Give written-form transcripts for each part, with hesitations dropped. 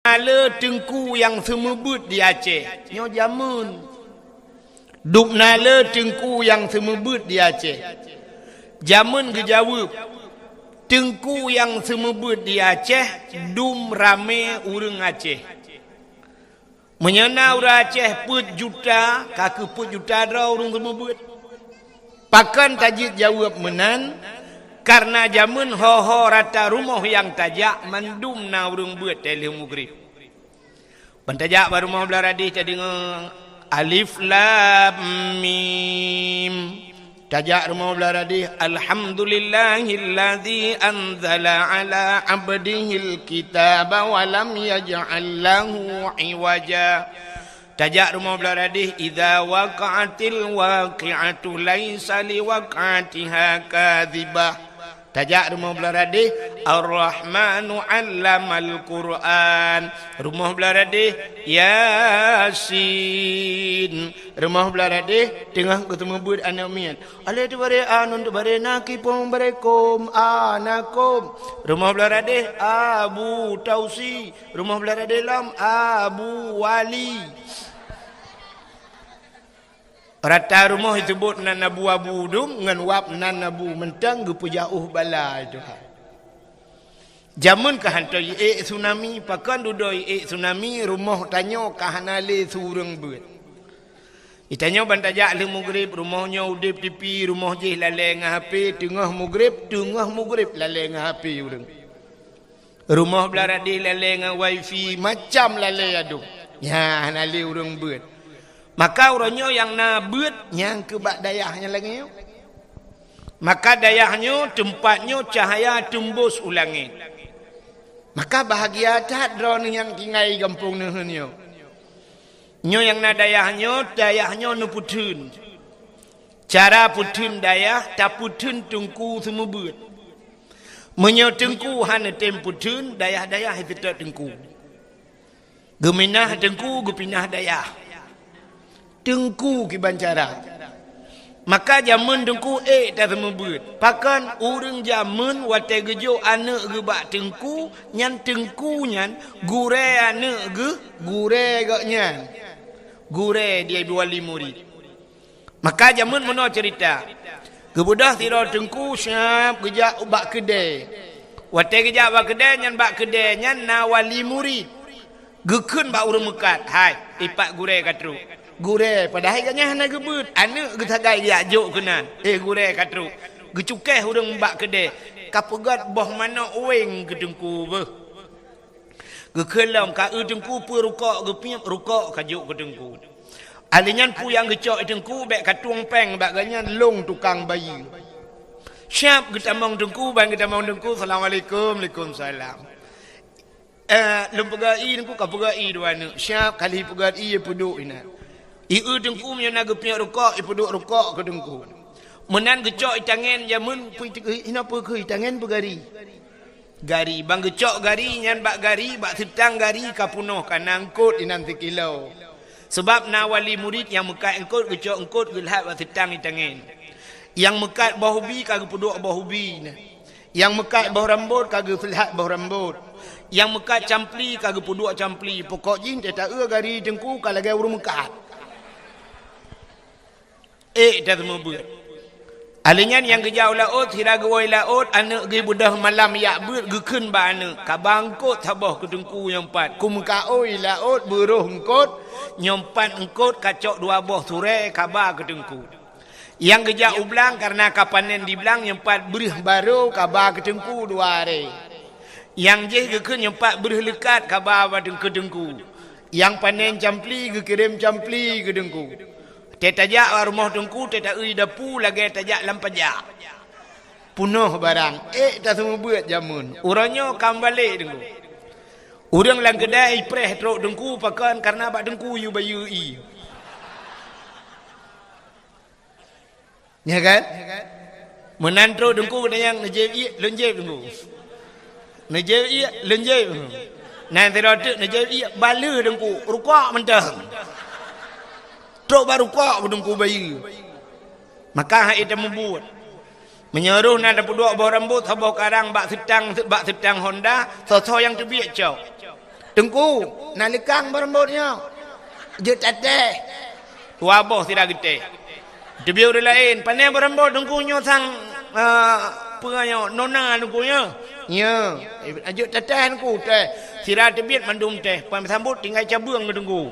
nala tengku yang semebut di Aceh. Nyo jamun. Duk nala tengku yang semebut di Aceh. Jamun gejawab. Tengku yang semebut di Aceh, dum rame urang Aceh. Menyana urang Aceh put juta, kaki put juta dah urang semebut. Pakan tajid jawab menan, karena jamun ho rata rumah yang tajak mandum na urang buat telih mugrib. Pentajak baru mau belaradi jadi alif lam mim. Tajak rumah belaradi alhamdulillahilladzi anzala ala abdihil kitaba wa lam yaj'al lahu iwaja. Tajak rumah belaradi idza waqa'atil waqi'atu laisa liwaqa'atiha kadzibah. Tajak rumah belaradi Ar-Rahmanu 'allamal Qur'an. Rumah belaradi Yasin. Rumah belaradi tengah ketemu bud anak mian. Ale tu bare anun tu bare nakipum barekum anakum. Rumah belaradi Abu Tausi. Rumah belaradi lam Abu Wali. Rata rumah disebut nan Abu Abu dum ngan wap nan Abu mentang gepu jauh bala itu. Jamun ka hantoi tsunami pakan dudoi tsunami rumah tanyo ka hanale sureng beut. Itanya bantajak le mugrib rumahnya udip tipi rumah je lale ngah HP tengah mugrib lale ngah HP urang. Rumah belaradi lale ngah wifi macam lale adu. Ya hanale urang beut. Maka orangnya yang nabut yang kebak dayahnya lagi. Maka dayahnya tempatnya cahaya tembus ulangit. Maka bahagia tak drone yang tinggal kampung nehnya. Nyo yang na dayahnya nu putun. Cara putun dayah tak putun tengku semebut. Menyo tengku hana tem putun dayah-dayah itu tak tengku. Geminah tengku gepinah dayah. Tengku kibancara. Maka jamun tengku tak semebut. Pakan urang jamun wate gejo anak gebak tengku nyan tengku nyan gure anak gure gak nyan. Gure dia wali murid. Maka jamun meno cerita. Kebudah tiro tengku syap gejak bak kedai. Wate gejak bak kedai nyan bak kedai nyan na wali murid. Gekun bak urang mekat. Hai ipak gure katru. Gure padahal katnya hana gebut anak getagai dia juk kenan gure katru gecukeh urang mbak kedai kapegat boh mana weng ke tengku beh gekelam ka tengku pu rukak gepiap rukak kajuk ke tengku alinyan pu yang gecok tengku bek katuang peng bak ganyan long tukang bayi syap getamong tengku bang getamong tengku assalamualaikum waalaikumsalam lempegai tengku kapegai dua anak syap kali pegai puduk ina tengku punya naga punya rukak, duduk rukak ke tengku. Menan gecok tangan jamun kenapa ke tangan bergari. Gari bang gecok gari nyan bak gari bak setang gari kapunoh kan angkut nanti kilo. Sebab na wali murid yang mekat angkut gecok angkut gelhat bak setang tangan. Yang mekat bau hubi kagak puduk bau hubi. Yang mekat bau rambut kagak filhat bau rambut. Yang mekat campli kagak puduk campli. Pokok jin tak gari tengku kalau gaya urung mekat. Dah semebut. Alinyan yang kejauh laut, hiraga woi laut, anak gi budah malam yak beut gekun ba anak. Kabangkot sabah ke tengku yang empat. Kumka oi laut beruh engkot, nyompat engkot kacok dua buah surai kabar ke tengku. Yang kejauh ublang karena kapanen di belang nyempat berih baru kabar ke tengku dua hari. Yang je gekun nyempat berih lekat kabar ke tengku. Yang panen campli gekirim campli ke tengku. Tetajak rumah tengku, tetak dapu lagi tajak lampajak. Punuh barang. Tak semua buat jamun. Orangnya kam balik tengku. Orang lang kedai preh teruk tengku pakan karena bak tengku yu bayu i. Ya kan? Menantro tengku yang nejeb i lenjeb tengku. Nejeb i lenjeb. Nanti rotuk nejeb i bala tengku. Rukak mentah. Truk baru kuat berdengku bayi. Maka hak itu membuat. Menyeruh nak dapat dua buah rambut. Sabah karang bak setang Honda. Sosok yang terbiak cau. Tengku nalikang berembutnya. Je tateh. Wabah tidak gede. Debiau dia lain. Pandai berembut tengkunya sang penganya nona tengkunya. Ya. Je tateh tengku teh. Sirah tebiat mandum teh. Puan sambut tinggal cabung ke tengku.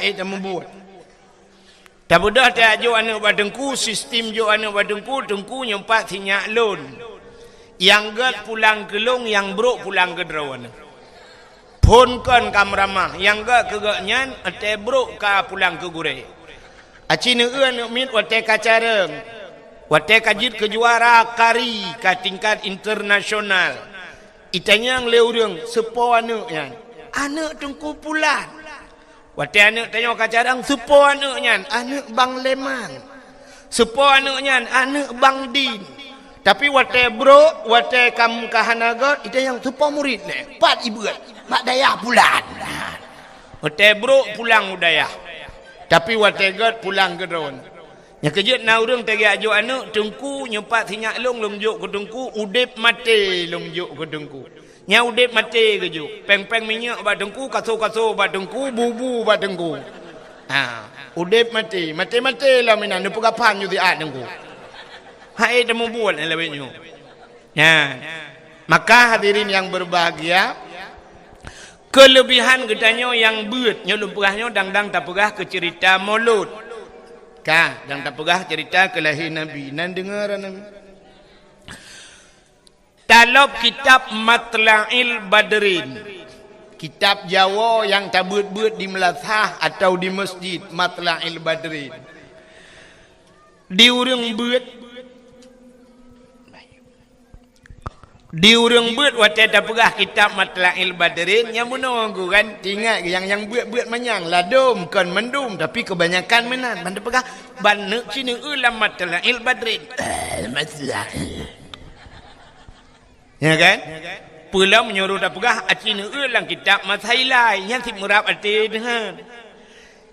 Itu membuat. Tak mudah tak jo anak badengku sistem jo anak badengku tengku nyempat sinyak lon. Yang gat pulang ke long, yang bro pulang ke derawan. Pun kan kamramah, yang gat ke gatnyan, ate bro ka pulang ke gure. Aci neuen mit wate kacareng. Wate kajit kejuara kari ka tingkat internasional. Itanyang leureng sepo anak yan. Anak tengku pulang. Wate anak tanya kacareng sepo anak yan, anak Bang Leman. Sepo anak yan, anak Bang Din. Tapi wate bro, wate kamu kahanagot, itu yang sepo murid le. Pat ibu, mak daya pulang. Wate bro pulang udaya. Tapi wate god pulang ke drone. Yang kejut na urang tegi ajo anak tengku nyempat sinyak long juk ke tengku udip mati long juk ke tengku. Nya udip mati ke juk. Peng-peng minyak ba tengku kaso-kaso ba tengku bubu ba tengku. Udip mati lah minan ne pegapan yu ti at tengku. Hai temu buat lebihnya. Ya. Maka hadirin yang berbahagia, kelebihan gedanya yang beut nya lumpurahnya dang-dang tak pegah ke cerita Maulud. Ka, dang tak pegah cerita kelahiran Nabi. Nan dengar Nabi. Talab kitab Matla'il Badrin. Kitab Jawa yang tak beut-beut di Melazah atau di masjid Matla'il Badrin. Diurang beut diurang beut wate tak pegah kitab Matla'il Badrin yang menunggu kan tinggal yang beut-beut manyang ladum kan mendum tapi kebanyakan menan ban pegah ban neuk cini ulam Matla'il Badrin ya kan pula menyuruh tak pegah cini ulang kitab Masailai yang si murab ati dengan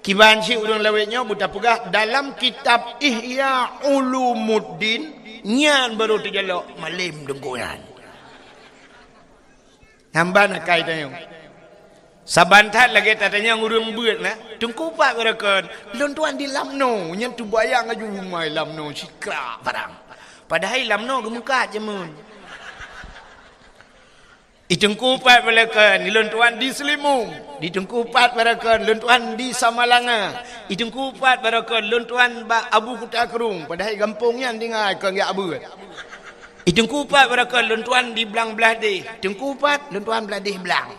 kiban si urang lawetnya buta pegah dalam kitab Ihya Ulumuddin nyan baru terjalok malim dengkunan. Hamba nak kait tayong. Sabantat lagi tatanya ngurung beut na. Tengku pak berakan. Lon tuan di lamno, nyen tu bayang aju mai lamno sikra barang. Padahal lamno gemuka je mun. Itengku pat berakan, lon tuan di Selimung. Di tengku pat berakan, lon tuan di Samalanga. Itengku pat berakan, lon tuan ba Abu Kuta Kerung. Padahal kampungnya dengar kan ya abu. Itengku pat berakan lentuan di belang beladih. Tengku pat lentuan beladih belang.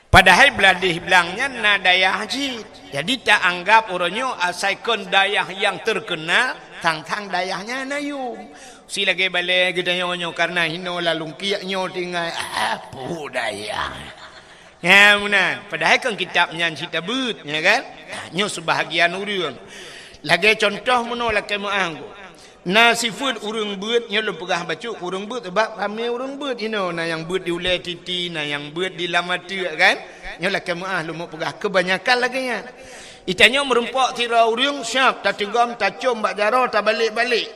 Padahal beladih belangnya na dayah haji. Jadi tak anggap orangnya asalkan dayah yang terkenal tang-tang dayahnya nayum. Si lagi balik kita nyonya karena hino lalu kiaknya tinggal apa dayah. Ya munan. Padahal kan kitabnya cerita beut, ya kan? Nyo sebahagian urang. Lagi contoh menolak kemuangku. Nasi food urang beut nya lu pegah baca urang beut sebab ramai urang beut ino na yang beut di ulai titi na yang beut di lamatu kan. Nya lah kemuah lu mau pegah kebanyakan lagi nya. Itanya merempak tira urang siap tak tegam tak cum bak jaro tak balik-balik.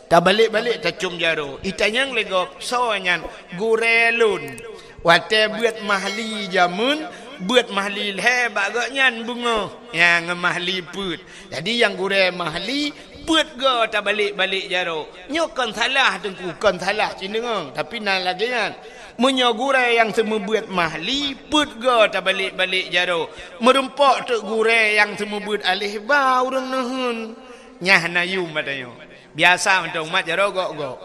Tak balik-balik tak cum jaro. Itanya legop soanyan gurelun. Wate beut mahli jamun buat mahli he bagaknya bunga yang mahli put. Jadi yang gure mahli put go tak balik-balik jaro. Nyokan salah tengku kan salah cindengang tapi nan lagi kan. Menyo gure yang semua buat mahli put go tak balik-balik jaro. Merempak tek gure yang semua buat alih ba urang nehun. Nyah nayum batayo. Biasa untuk mat jaro go.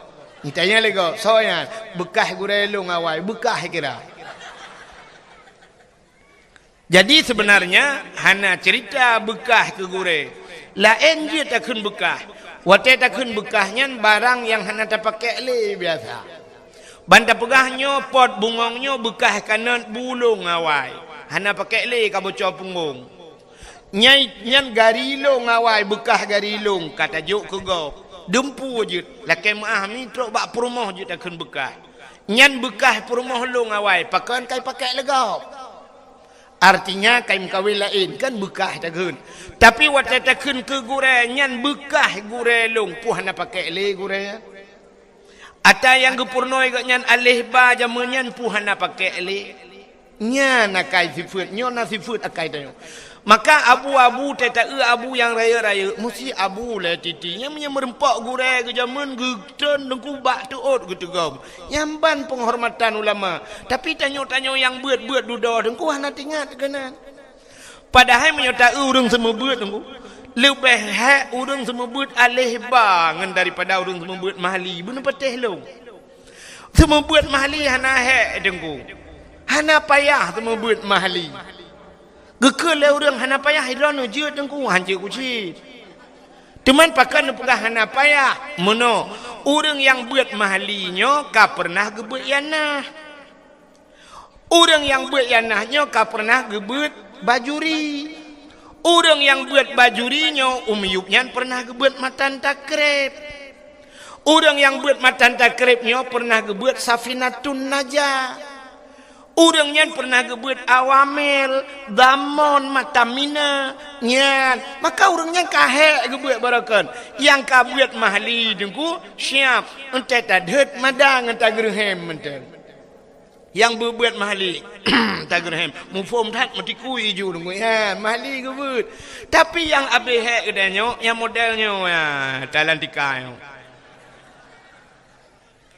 Itanya lego soalnya bekah gure lu ngawai bekah kira. Jadi sebenarnya hana cerita bekah ke gure. Lain dia takun bekah. Wate takun bekahnya barang yang hana tak pakai le biasa. Banta pegahnya pot bungongnya bekah kanan bulung awai. Hana pakai le ka bocor punggung. Nyan garilo ngawai bekah garilung kata juk ke gop. Dempu je. Lakai maah mi trok bak perumoh je takun bekah. Nyan bekah perumoh lu ngawai pakan kai pakai legop. Artinya kain kawin lain kan bekah takun. Tapi waktu takun ke gure nyan bekah gure long puh na pakai le gure. Ata yang gepurnoi kat nyan alih ba jamanyan puhana pakai alih. Nya nakai sifat, nyo na sifat akai tayo. Maka abu-abu teta abu yang raya-raya mesti abu lah titinya punya merempak gurau ke zaman geton dengku bak tuot gitu gam. Nyamban penghormatan ulama. Tapi tanyo-tanyo yang buat-buat duda dengku hana tingat kenan. Padahal menyata urang semua buat dengku. Lebih hak urang semua buat alih bangan daripada urang semua buat mahali. Benar patih lo. Semua buat mahali hana hak dengku. Hana payah semua buat mahali. Gekele orang hana payah hidrano je tengku hanje kucit. Teman pakan pegah hana payah. Mono orang yang buat mahalinya ka pernah gebut yanah. Orang yang buat yanahnya ka pernah gebut bajuri. Orang yang buat bajurinya umyupnya pernah gebut matan takrib. Orang yang buat matan takribnya pernah gebut safinatun najah. Urangnya pernah gebut awamil, damon, matamina, nyan. Maka urangnya kahek gebut barakan. Yang kabuat mahali dengku siap. Entah tadhet madang entah gerhem entah. Yang berbuat mahali entah gerhem. Mufum tak mati kui ju dengku. Ya mahali gebut. Tapi yang abehek kedanya, yang modelnya ya talantika.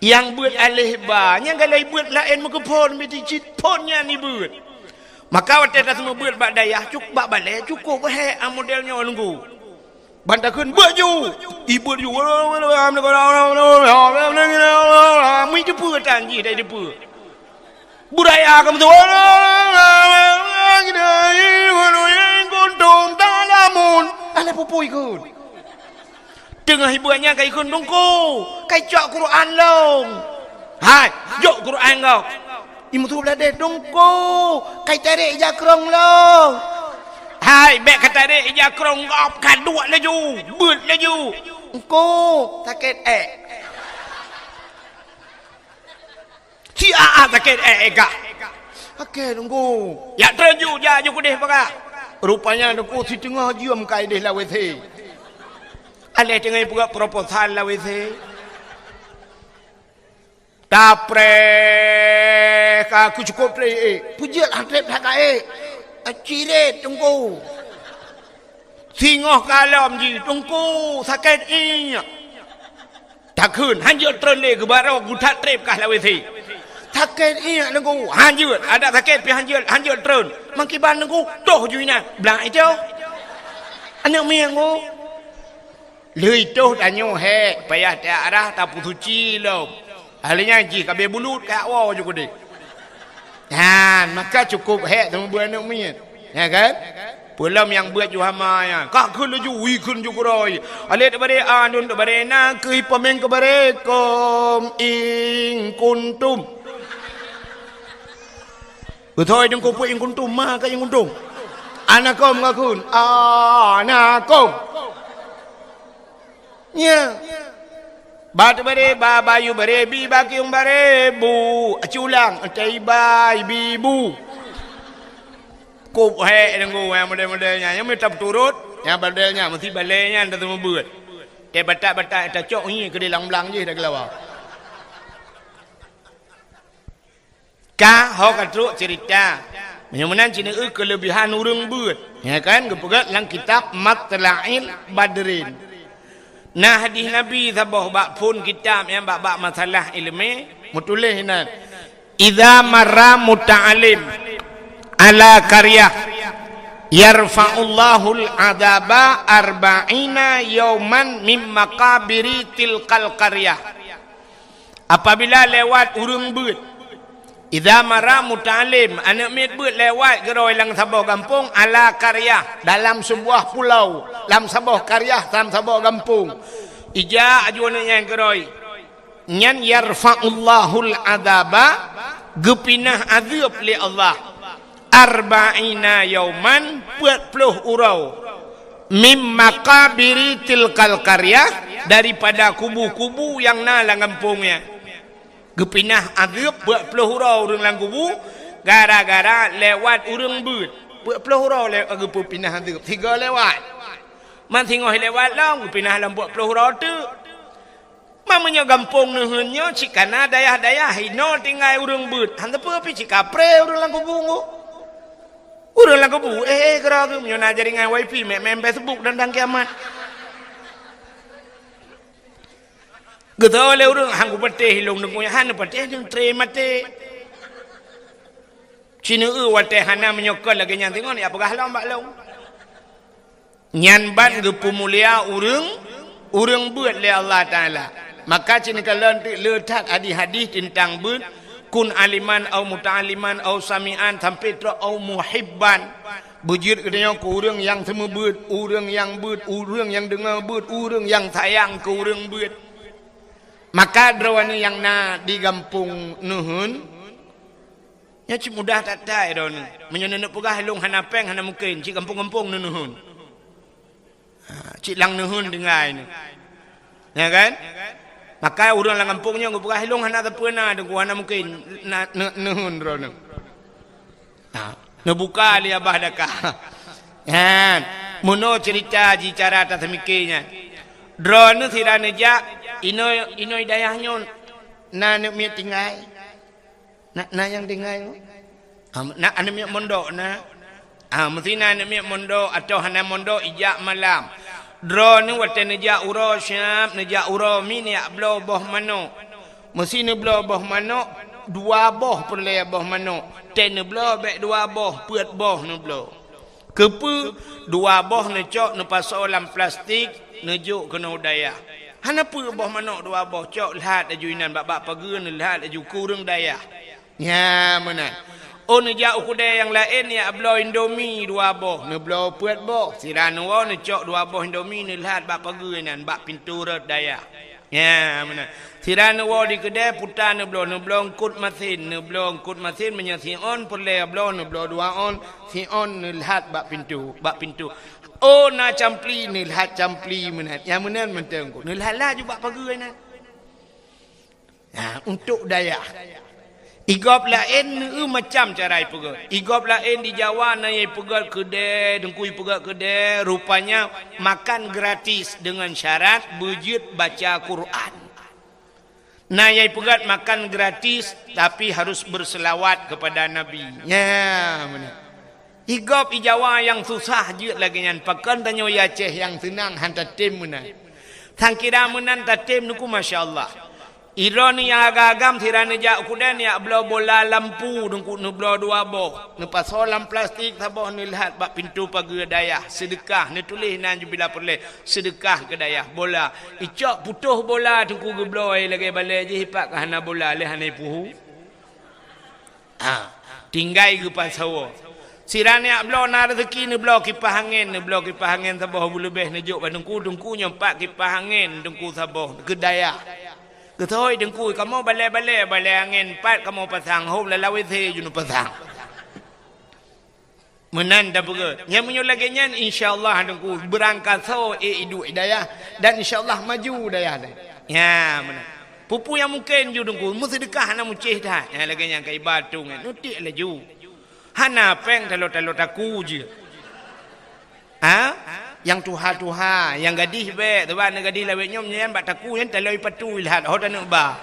Yang buat alih ba, yang kalau buat lain muka pon mesti cit ponnya ni buat. Maka waktu dah semua buat bak dayah cukup bak balai cukup he modelnya nunggu. Bantakan baju, ibu ju. Mui depu tanji dah depu. Budaya kamu tu. Kuntum talamun. Ala pupui kun. Tengah ibuannya kai kun dongko, kai cok Quran long. Hai, jok Quran kau. Imu tu belade dongko, kai tarik jakrong long. Hai, bek kata tarik jakrong kau kaduk laju, but laju. Engko sakit Si sakit gak. Okey dongko. Ya terju ja ju kudih pakak. Rupanya dongko si tengah jiam kai deh lawet he. Alih tengah buat proposal lah wese. Tapre aku cukup pre. Pujat hantrep tak Ciret tunggu. Singoh kalam ji tunggu sakit inya. Takun hanjut terle ke barau gutat trep kah lah wese. Sakit inya tunggu hanjut ada sakit pi hanjut tren. Mangkiban tunggu toh juina belang itu. Anak miang Lui tu tanyo he payah tak arah tak putuci lo. Ahlinya ji kabe bulut kat awal juga dek. Maka cukup he sama buat anak mian. Ya kan? Pulam yang buat juhama ya. Kak kun ju wi kun ju kuroi. Ale tak bare anun tak bare na ke pemeng ke bare kom ing kuntum. Betul deng ko pu ing kuntum ma ka ing kuntum. Anakom ngakun. Anakom. Ya. Batu bare bayu bare bi bakiung bare bu aculang tai bai bibu. Kup he nunggu yang model-modelnya yang minta turut, yang modelnya mesti baliknya anda semua buat. Dia batak-batak tak cok ni ke dalam-belang je dah kelawa. Kah ho katruk cerita. Menyamanan Cina kelebihan urang buat. Ya kan gepegat dalam kitab Matla'il Badrin. Nah hadis Nabi sabah bak pun kitab yang bak masalah ilmu mutulih nan. Idza marra muta'alim ala qaryah yarfa'ullahu al-'adaba arba'ina yawman min maqabiri tilkal qaryah. Apabila lewat urang beut idza marra muta'alim anak mit beut lewat geroi lang sabah kampung ala qaryah dalam sebuah pulau dalam sebuah qaryah dalam sebuah kampung ija ajuan yang geroi nyan yarfa'ullahul adaba gepinah azab li Allah arba'ina yauman 40 urau mim maqabiri tilkal qaryah daripada kubu-kubu yang nalang kampungnya gepinah azab 40 urau urang lang kubu gara-gara lewat urang beut 40 urau lewat gepinah azab 3 lewat man singoh lewat lang gepinah lang 40 urau tu Mamanya gampung nuhunnya cikana dayah-dayah hino tinggal urang beut. Hanta pe pi cikapre urang lang kubungu. Urang lang kubu gerak nyo na jadi ngai wifi mem Facebook dan kiamat. Gitu oleh urang hanggu pete hilung nunggunya han pete jeung tre mate. Cina wate hana menyokol lagi nyan tengok ni apa gahlam bak long. Nyan ban ge pemulia urang beut le Allah Taala. Maka cina kalau letak hadis tentang beut kun aliman au muta'aliman au sami'an sampai terus au muhibban. Bujur katanya ke urang yang semua beut, urang yang beut, urang yang dengar beut, urang yang sayang ke urang beut. Maka drawani yang na di kampung nuhun nya cik mudah tak tai don. Menyenenek pegah long hana peng hana mungkin cik kampung-kampung nuhun. Cik lang nuhun dengai ni. Ya kan? Maka urang lang kampungnya ngau pegah long hana tapena dengku hana mungkin nuhun ron. Nebuka li abah dakah. Kan? Muno cerita cara atas mikirnya. Drone sirane jak inoi dayahnya na nek mi tinggal. Na yang tinggal. Na ane mi mondok na. Mesti na ane mi mondok atau hana mondok ijak malam. Drone wate nejak uro syap, nejak uro mi ni ablo boh mano. Mesti ne blo boh mano dua boh perle boh mano. Ten blo bek dua boh, puat boh ne blo. Kepu dua boh ne cok ne pasok dalam plastik nejuk kena udaya. Hana pu boh mano dua boh cok lihat ajuinan bab pageun lihat aju kurang daya. Ya mana. Oh nejak ukudai yang lain ya ablo Indomie dua boh, ne blo puat boh. Siran wo ne cok dua boh Indomie ne lihat bab pageun bab pintu red daya. Ya mana. Siran wo di kedai putar ne blo ngkut mesin, ne blo ngkut mesin menyasi on perle blo ne blo dua on, si on ne lihat bab pintu. Oh na campli ne lihat campli menat. Yang menan menteng ko. Ne lihat lah juga pageun na. Untuk daya. Igop lain macam cara pegat. Igop lain di Jawa na ye pegat kedai, dengkui pegat kedai, rupanya makan gratis dengan syarat bujut baca Quran. Nah ye pegat makan gratis tapi harus berselawat kepada Nabi. Ya mana. Igop di Jawa yang susah je lagi nyan pakan tanyo ya Aceh yang senang hantar tim mana. Tang kira menan tatim nuku masya-Allah. Ironi yang agam tirane jak kudan ya belo bola lampu dengku nu belo dua boh. Nu pasolam plastik taboh ni lihat bak pintu pagar dayah sedekah ni tulis nan jubila perle sedekah ke dayah bola. Icok putuh bola dengku ge belo ai lagi balai je hipak ke hana bola le hanai puhu. Tinggai ge pasawo. Sirane belo na rezeki ni belo kipas angin taboh lebih nejuk dengku nyempak kipas angin dengku taboh ke dayah. Ketoi dengkui kamu balai angin pat kamu pasang hom lalawi the junu pasang. Menanda begut. Yang menyulagi nyan insyaallah dengkui berangkat so hidup daya dan insyaallah maju daya. Ya mana. Pupu yang mungkin ju dengkui mu sedekah na mucih dah. Ya lagi yang kai batu ngan nutik laju. Hana peng talo taku je. Yang tuha yang gadis be tu ban gadis lawet nyom nyen bak taku yen taloi patu lihat ho tanuk ba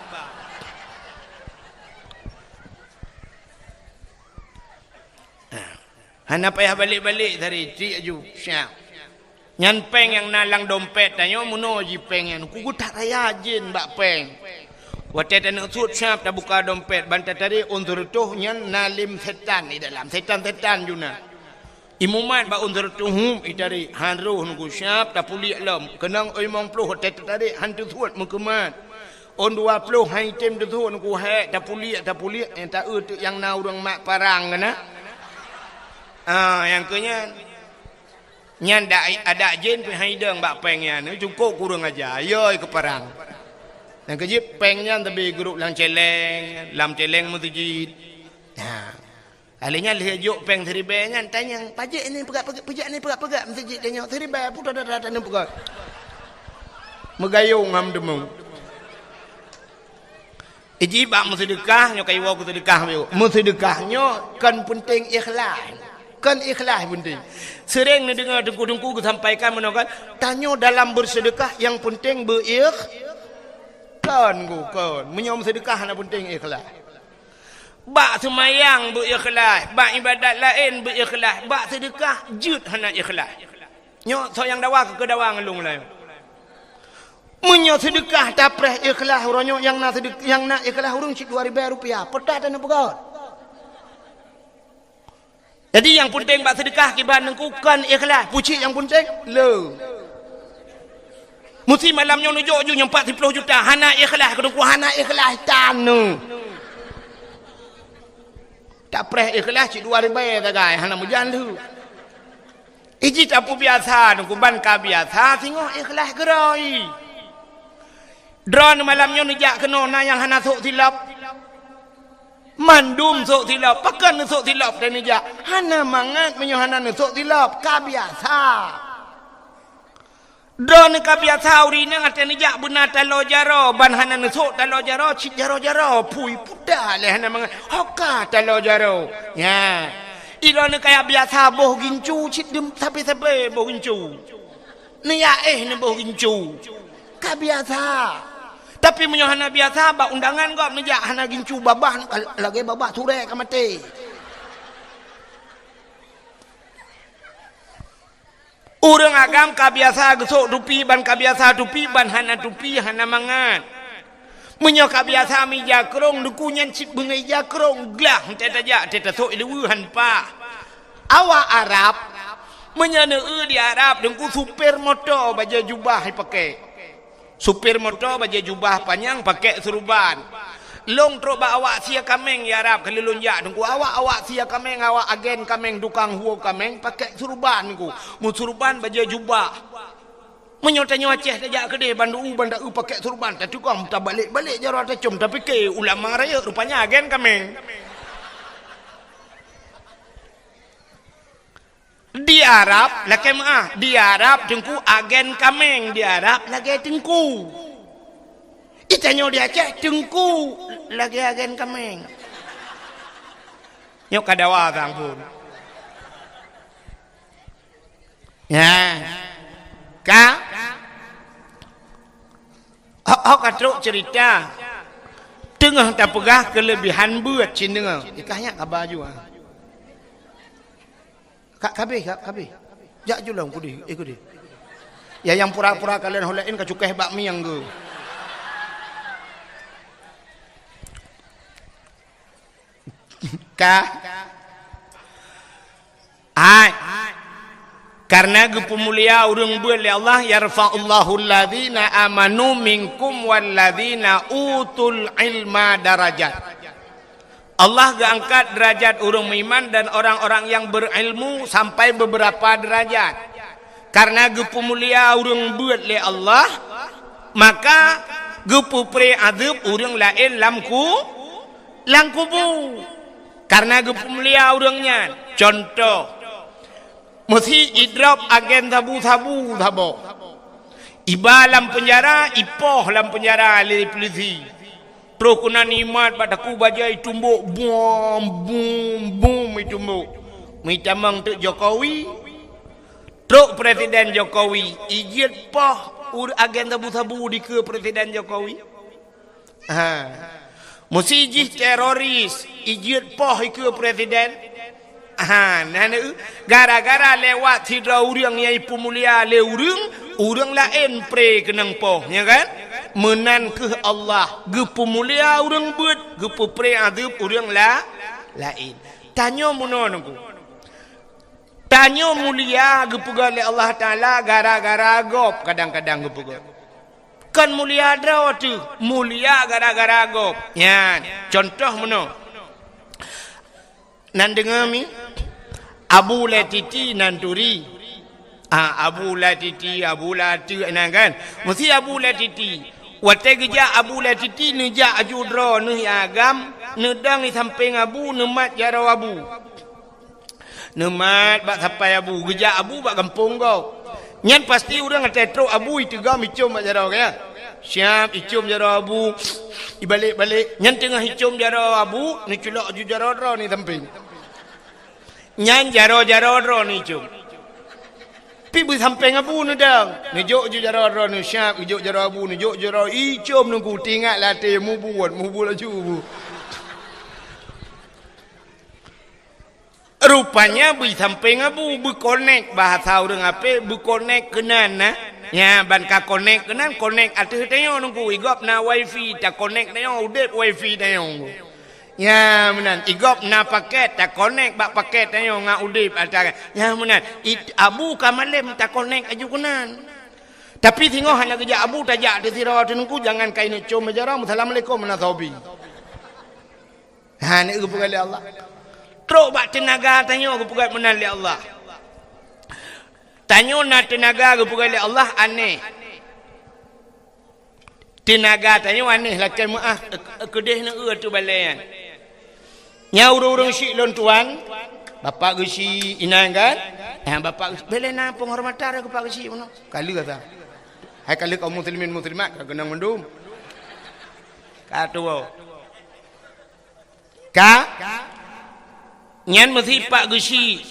hana payah balik dari ti aju syah nyan peng yang nalang dompet tanyo muno ji peng yang ku tak raya jin bak peng wate tanuk sut syah ta buka dompet bantat tadi untur tuh nyan nalim setan di dalam setan juna. Imumat ba undur tuhum itari hanruh nunggu syap ta puli alam kenang oi mong ploh tet tadi hantu thuat mukemat on 20 hai tem tu thuat nunggu he ta puli ta yang na urang mak parang kana yang kenya nyan ada jin pi hai deung bak peng nya nu cukup kurang aja yoi ke parang yang kejip peng nya tapi grup lang celeng lam celeng mutujid alinya lihat juk peng seribai nya tanya pajak ni pegak ni pegak masjid tanya seribai putar dah ni pegak megayung ngam demung iji bak sedekah nyo kai wo ku sedekah yo sedekahnya kan penting ikhlas penting sering ni dengar dengku sampaikan menokan tanya dalam bersedekah yang penting Kan ku kan. Menyom sedekah nak penting ikhlas. Bak semayang berikhlas, bak ibadat lain berikhlas, bak sedekah jut hana ikhlas. Nyok so yang dawa ke dawa ngelung lah. Menyok sedekah tapreh ikhlas orang yang nak sedekah yang nak ikhlas urung cik 2000 rupiah. Petat dan pegot. Jadi yang penting bak sedekah kiban nengkukan ikhlas. Pucik yang penting le. Mesti malamnya nujuk ju yang 40 juta hana ikhlas kedengku hana ikhlas tanu. Tak preh ikhlas cik 2000 tak gai hana mujan tu. Iji tapu biasa nungku ban ka biasa tengok ikhlas gerai. Drone malamnya nujak kena na yang hana sok silap. Mandum sok silap, pakan sok silap dan nujak. Hana mangat menyo hana sok silap ka biasa. Drone ka biasa urina ngate nujak benar talo jaro ban hana sok talo jaro cik jaro pui puda le hana mangat. Hoka talo jaro. Ya. Ilone kaya biasa boh gincu cik dem sampai boh gincu. Ni ya ni boh gincu. Ka biasa. Tapi menyohana biasa bak undangan kau menjak hana gincu babah lagi babah sore ka mati. Urang agam ka biasa gesok tupi ban ka biasa tupi ban hana tupi hana mangan. Menyo ka biasa mi jakrong dukunyan cip bengai jakrong glah teta ja teta sok ilu hanpa. Awak Arab menyana di Arab dengku supir motor baja jubah pakai. Supir motor baja jubah panjang pakai seruban. Long truk ba awak sia kameng ya Arab kali lunjak dengku awak sia kameng awak agen kameng dukang huo kameng pakai seruban ku. Mu seruban baja jubah. Menyotanya Aceh tajak kedeh bandu pakai seruban tak tukang tak balik jaro tak cum tapi ke ulama raya rupanya agen kameng. Di Arab lagi di Arab tengku agen kameng di Arab lagi tengku. Itanyo di Aceh tengku lagi agen kameng. Nyok kadawa sang pun. Ya. Ka Hok katruk cerita tengah tak pegah kelebihan buat cin dengar. Ikahnya kabar juga. Kak kabeh. Jak julang kudi. Kudi. Ya yang pura-pura kalian holein ka cukai bakmi yang ge. Karena gepemulia urang beul Allah yarfa'ullahu alladzina amanu minkum walladzina utul ilma darajat. Allah angkat derajat orang beriman dan orang-orang yang berilmu sampai beberapa derajat. Karena gepemulia urang beul le Allah, maka gepu pre adab urang lain lang kubu. Karena gepemulia urangnya. Contoh mesti idrop agen sabu-sabu sabo. Iba dalam penjara, ipoh dalam penjara oleh polisi. Terus kuna nikmat padaku bajai tumbuk bum tumbuk. Mitamang tu Jokowi. Terus Presiden Jokowi ijit poh agen sabu-sabu di ke Presiden Jokowi. Mesti ijit teroris ijit poh ke Presiden. Gara-gara lewat sidra urang yang pemulia le urang lain pre kenang poh, ya kan? Menan ke Allah, gepemulia urang beut, gepe pre adab urang lain. Tanya munon aku. Tanya mulia gepegal le Allah Taala gara-gara gop kadang-kadang gepegal. Kan mulia draw tu, mulia gara-gara gop. Ya, contoh munon. Nan dengar mi Abu Latiti Nanturi. Abu Latiti nan kan. Mesti Abu Latiti. Wate geja Abu Latiti neja ajudro ne agam nedang di samping Abu nemat jaro Abu. Nemat bak sampai Abu geja Abu bak kampung kau. Nyan pasti urang tetro Abu itu gam icum bak jaro ya. Siap icum jaro Abu. Ibalik-balik nyan tengah icum jaro Abu ni culak ju jaro ro ni samping. Nyan jaro-jaro ro ni icum. Pi bu sampai ngabu nu dang. Ni jok je jara nu syap, jok jara abu ni jok jara icom nunggu tinggal latih mu buat laju bu. Rupanya bu sampai ngabu bu connect bahasa orang apa bu connect kenan na. Ya ban ka connect kenan connect atuh tanya nunggu igop na wifi ta connect tanya udet wifi tanya. Ya menan igop na paket ta connect bak paket tanya ngak udip atara. Ya menan abu kamalem ta connect aju kenan. Tapi tengok hanya kerja abu tajak di sirah nunggu jangan kain com ajarah assalamualaikum menasobi. Ha ni ke Allah. Teruk bak tenaga tanya ke pegat menal li Allah. Tanya na tenaga ke pegat li Allah aneh. Tenaga tanya aneh lakan maaf kedeh na tu balayan. Nya urang-urang syik lon tuan, bapak gesi inang kan? Bapak belena penghormatan ke pak gesi mana? Kali kata. Hai kali kaum muslimin muslimat kena mendum. Katu. Ka nyan mesti pak gesi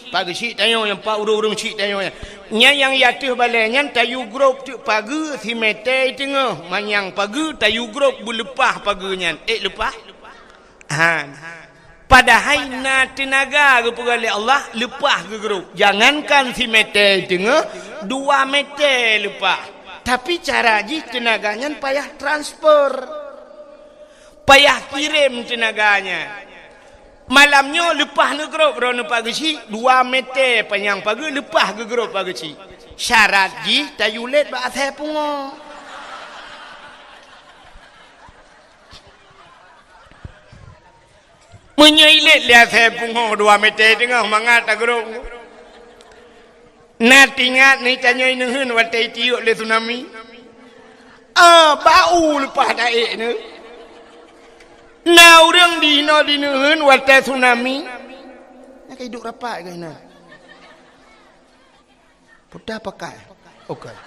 tanya yang pak urang-urang syik tanya nya yang yatih balai nyan tayu grup tu pagi si mete tengah manyang pagi tayu grup bulepah pagi nyan lepah padahal na tenaga ke pegali Allah lepah ke grup jangankan si mete tengah 2 meter lepah tapi cara ji tenaganya payah transfer payah kirim tenaganya. Malamnya lepah ke grup rona pagi 2 meter panjang pagi lepah ke grup pagi. Syarat ji tayulet ba asal pungo. Menyailet dia asal pungo 2 meter tengah mangat tak grup. Na tingat ni tanya neun watai tiuk le tsunami. Bau lepah daik ni. Na orang di neun watai tsunami. Nak hidup rapat ke ina? Pudah pakai. Okey.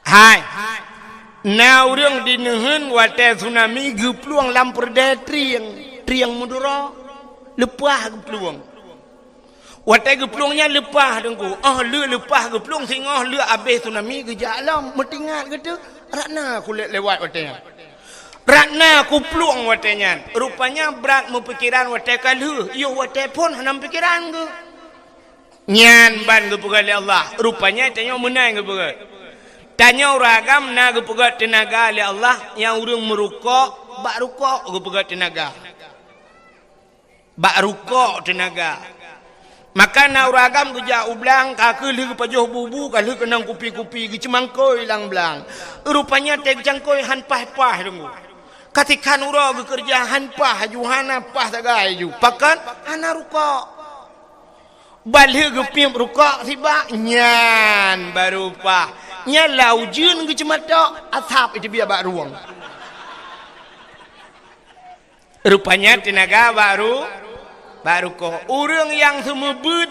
Hai. Na orang di neun watai tsunami gepluang lampur dah triang mudura. Lepah gepluang. Watai gepluangnya lepah dengku. Lepah gepluang singah le habis tsunami ke jalan metingat gitu. Rakna kulit lewat watainya. Ratna ku pluang watanya. Rupanya berat mempikiran watai kalu. Yo watai pun hanam pikiran ke. Nyan ban ke pegali Allah. Rupanya tanya menang ke pegali. Tanya ragam na ke pegali tenaga li Allah. Yang urang merukuk. Bak rukuk ke pegali tenaga. Bak rukuk tenaga. Maka na ragam ke jak ublang. Kaka li ke pajuh bubu. Kali kenang kupi-kupi. Ke cemangkoi lang belang. Rupanya tek cangkoi hanpah-pah tunggu. Ketika nura bekerja hanpah juhana pah tagai ju pakan hana rukuk balik gepim rukuk tiba nyan baru pah nya laujun ke cemata asap itu biar bak ruang rupanya tenaga baru ko urang yang semebut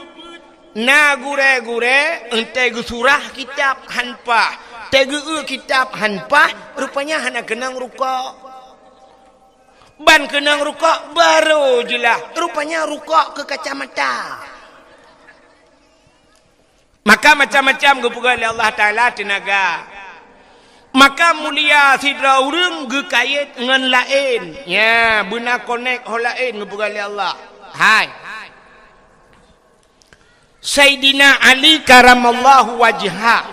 na gure-gure ente surah kitab hanpah tege kitab hanpah rupanya hana kenang rukuk ban kenang rukuk baru jelah rupanya rukuk ke kacamata maka macam-macam kepugali Allah Ta'ala tenaga maka mulia sidra urang ge kait ngan lain ya benar connect ho lain kepugali Allah hai Sayyidina Ali karamallahu wajha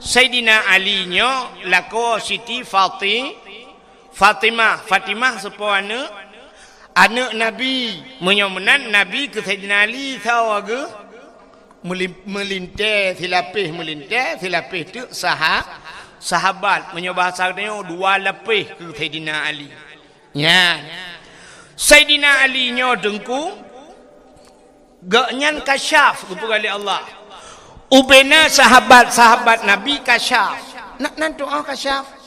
Sayyidina Ali nyo lako Siti Fatimah sepuh anak Nabi menyomenan Nabi ke Sayyidina Ali sawaga melintas silapih tu sahabat menyobahasanya 2 lapih ke Sayyidina Ali ya Sayyidina Ali nyo dengku gaknyan kasyaf kepada Allah ubena sahabat Nabi kasyaf nak doa kasyaf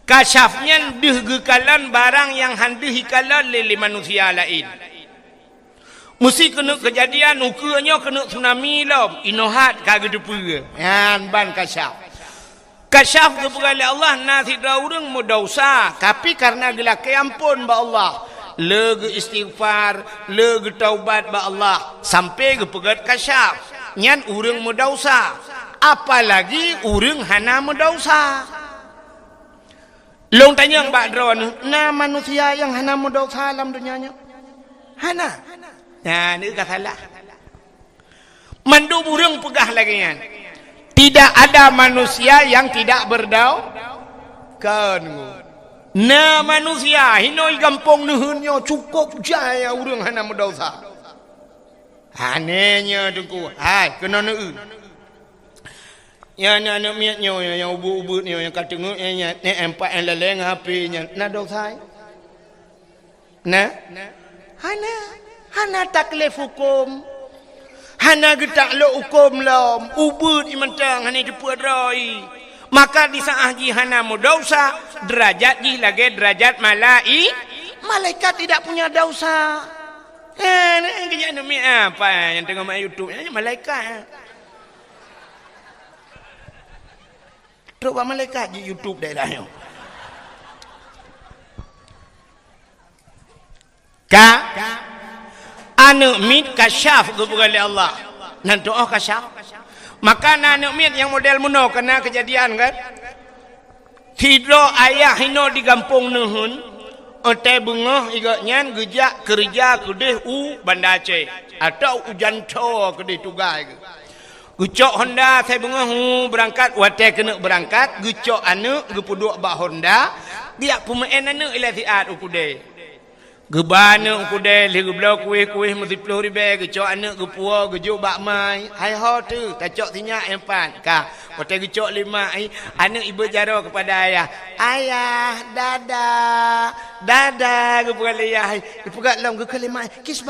kasyafnya dihgekalan barang yang handih hikalan lili manusia lain. Mesti kena kejadian ukanya kena tsunami lah. Inohat kagedepu. Yan ban kasyaf. Kasyaf kepada Allah nasi daurang mudausa. Tapi karena gelak ampun ba Allah. lega istighfar, lega taubat ba Allah, sampai ke pegat kasyaf. Nyan urang medausa, apalagi urang hana medausa. Long tanya Mbak Dron, nah manusia yang hana medausa dalam dunianya? Hana. Nah, ini kata salah. Mandu burung pegah lagi kan. Tidak ada manusia yang tidak kan. Nah manusia hinoi gampong nuhunnya cukup jaya urang hana medausa. Anehnya dengku. Hai kena neu. Ya anak miatnya yang ubut-ubutnya yang kata nguknya ni empat yang leleng HP-nya. Nah dosa. Nah. Hana taklif hukum. Hana getak lo hukum lom. Ubud imantang hana jeput roi. Maka di saat hana mu dosa, derajat ji lagi derajat malaikat tidak punya dosa. Kejap ni apa yang tengok mak YouTube ni malaikat. Teruk buat malaikat di YouTube daerahnya. Anak mit kasyaf kepada Allah. Nanti kasyaf. Maka anak mit yang model muno kena kejadian kan. Tidro ayah hino di kampung nuhun. Otai bunga igaknya gejak kerja kedih Banda Aceh. Atau ujan co kedih tugai. Gucok Honda saya bunga berangkat. Watai kena berangkat. Gucok anak gepuduk bak Honda. Dia pemain anak ilah siat ukudai. Gebana ukudai lihat belau kuih mesti 10 ribu. Gecok anak gepua gejuk bak mai. Hai ho tu tacok sinyak empan. Kah, watai gecok 5 anak ibu jaro kepada ayah. Ayah, dadah gepua ayah. Gepua lam gepua 5. Kiss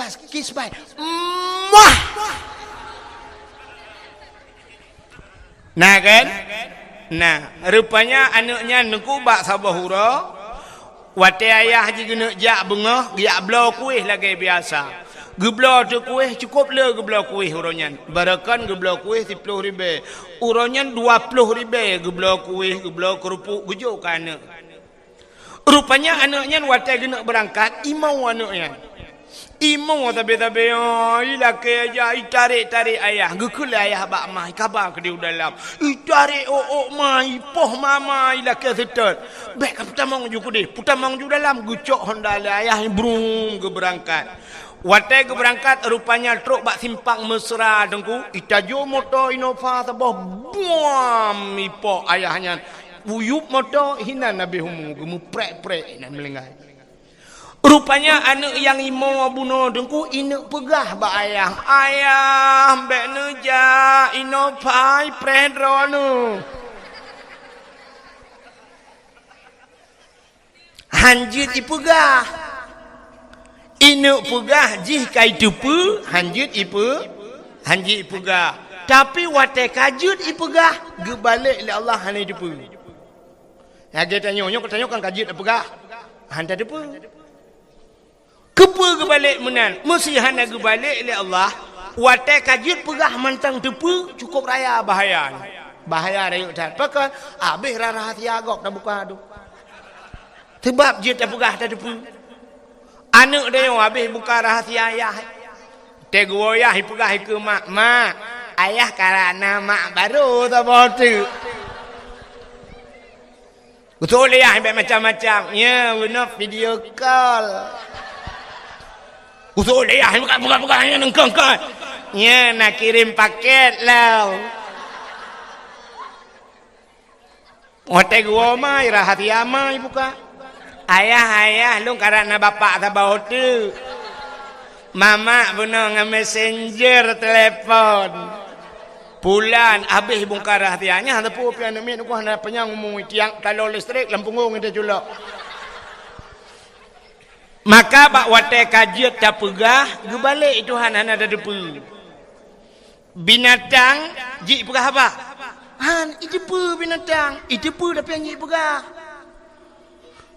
bye. Muah. Nah kan? Nah, rupanya anaknya nengku bak sabahura. Watai ayah je kena jak bunga, dia belau kuih lagi biasa. Geblau tu kuih cukup le geblau kuih uronyan. Barakan geblau kuih 10 ribu. Uronyan 20 ribu geblau kuih, geblau kerupuk gejuk ke anak. Rupanya anaknya watai kena berangkat, imau anaknya. Imau tabe-tabe laki aja tarik ayah. Gekul ayah bak mai kabar ke dia dalam. Tarik mai poh mama laki setot. Baik putamang ju kudi. Putamang ju dalam gucok Honda ayah brum ke berangkat. Watai ke berangkat rupanya truk bak simpang mesra dengku. Itajo motor Innova sabah buam ipo ayahnya. Uyup motor hina nabi humu gemu prek-prek nan melengah. Rupanya anak yang imau bunuh dengku inak pegah ba ayah. Ayah mbak neja inopai predronu. Hanjut ipegah. Inak pegah jih kai tupu hanjut ipegah. Tapi watai kajut ipegah gebalik le Allah hana tupu. Ya dia tanya kan kajut ipegah. Hanta tupu. Kepa kebalik menan. Mesti hana kebalik oleh Allah. Watai kajut pegah mantang tepu cukup raya bahaya. Bahaya raya tak. Pakai habis rahasia agak dah buka tu. Sebab dia tak pegah tak tepu. Anak dia yang habis buka rahasia ayah. Tegur ayah pegah ke mak. Mak, ayah karena mak baru tak boleh. Betul ayah macam-macam. Ya, guna video call. Usul dia buka yang engkau. Ya, nak kirim paket lah. Watai gua mai rahasia mai buka. Ayah lu karena bapak tak bawa tu. Mama bunuh dengan messenger telefon. Bulan habis buka rahasianya tapi pian min aku hendak penyang ngomong tiang kalau listrik lampunggung itu julak. Maka bak watai kajiat tak pegah, gebalik Tuhan hana ada depu. Binatang jik pegah apa? Han, itu pu binatang, itu pu tapi yang jik pegah.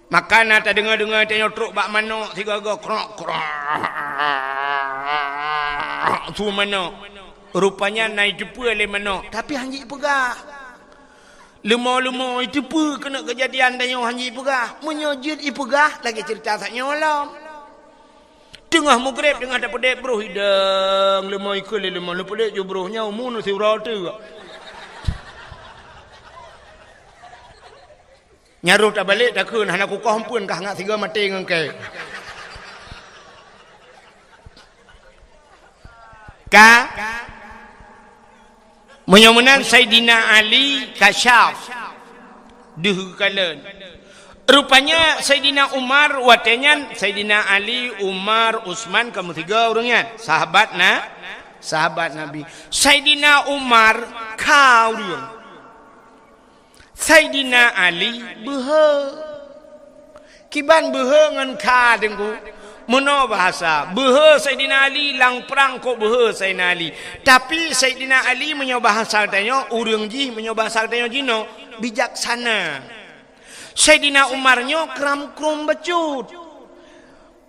Maka nak dengar tengok truk bak manok tiga-tiga krok. Tu manok. Rupanya naik depu oleh manok, tapi hang jik pegah. Lemah itu pun kena kejadian dan yang hanji pegah. Menyojud ipegah lagi cerita tak nyolong. Tengah maghrib tengah tak pedek bro hidang lemah ikut lemah lu pedek jo bro nya umun si rata nyaruh tak balik tak keun hana ku kompun kah ngak tiga mati ngengke ka menyomenan Sayyidina Ali kasyaf deh kalen rupanya Sayyidina Umar watenyan Sayyidina Ali, Umar, Utsman kamu tiga orangnya sahabat Nabi. Sayyidina Umar kau dia. Sayyidina Ali behe. Kiban behe ngan ka dengku. Meno bahasa behe Sayyidina Ali lang perang kok behe Sayyidina Ali. Tapi Sayyidina Ali menyoba bahasa tanya urang ji menyoba bahasa tanya jino bijaksana. Sayyidina Umarnya kram-krum becut.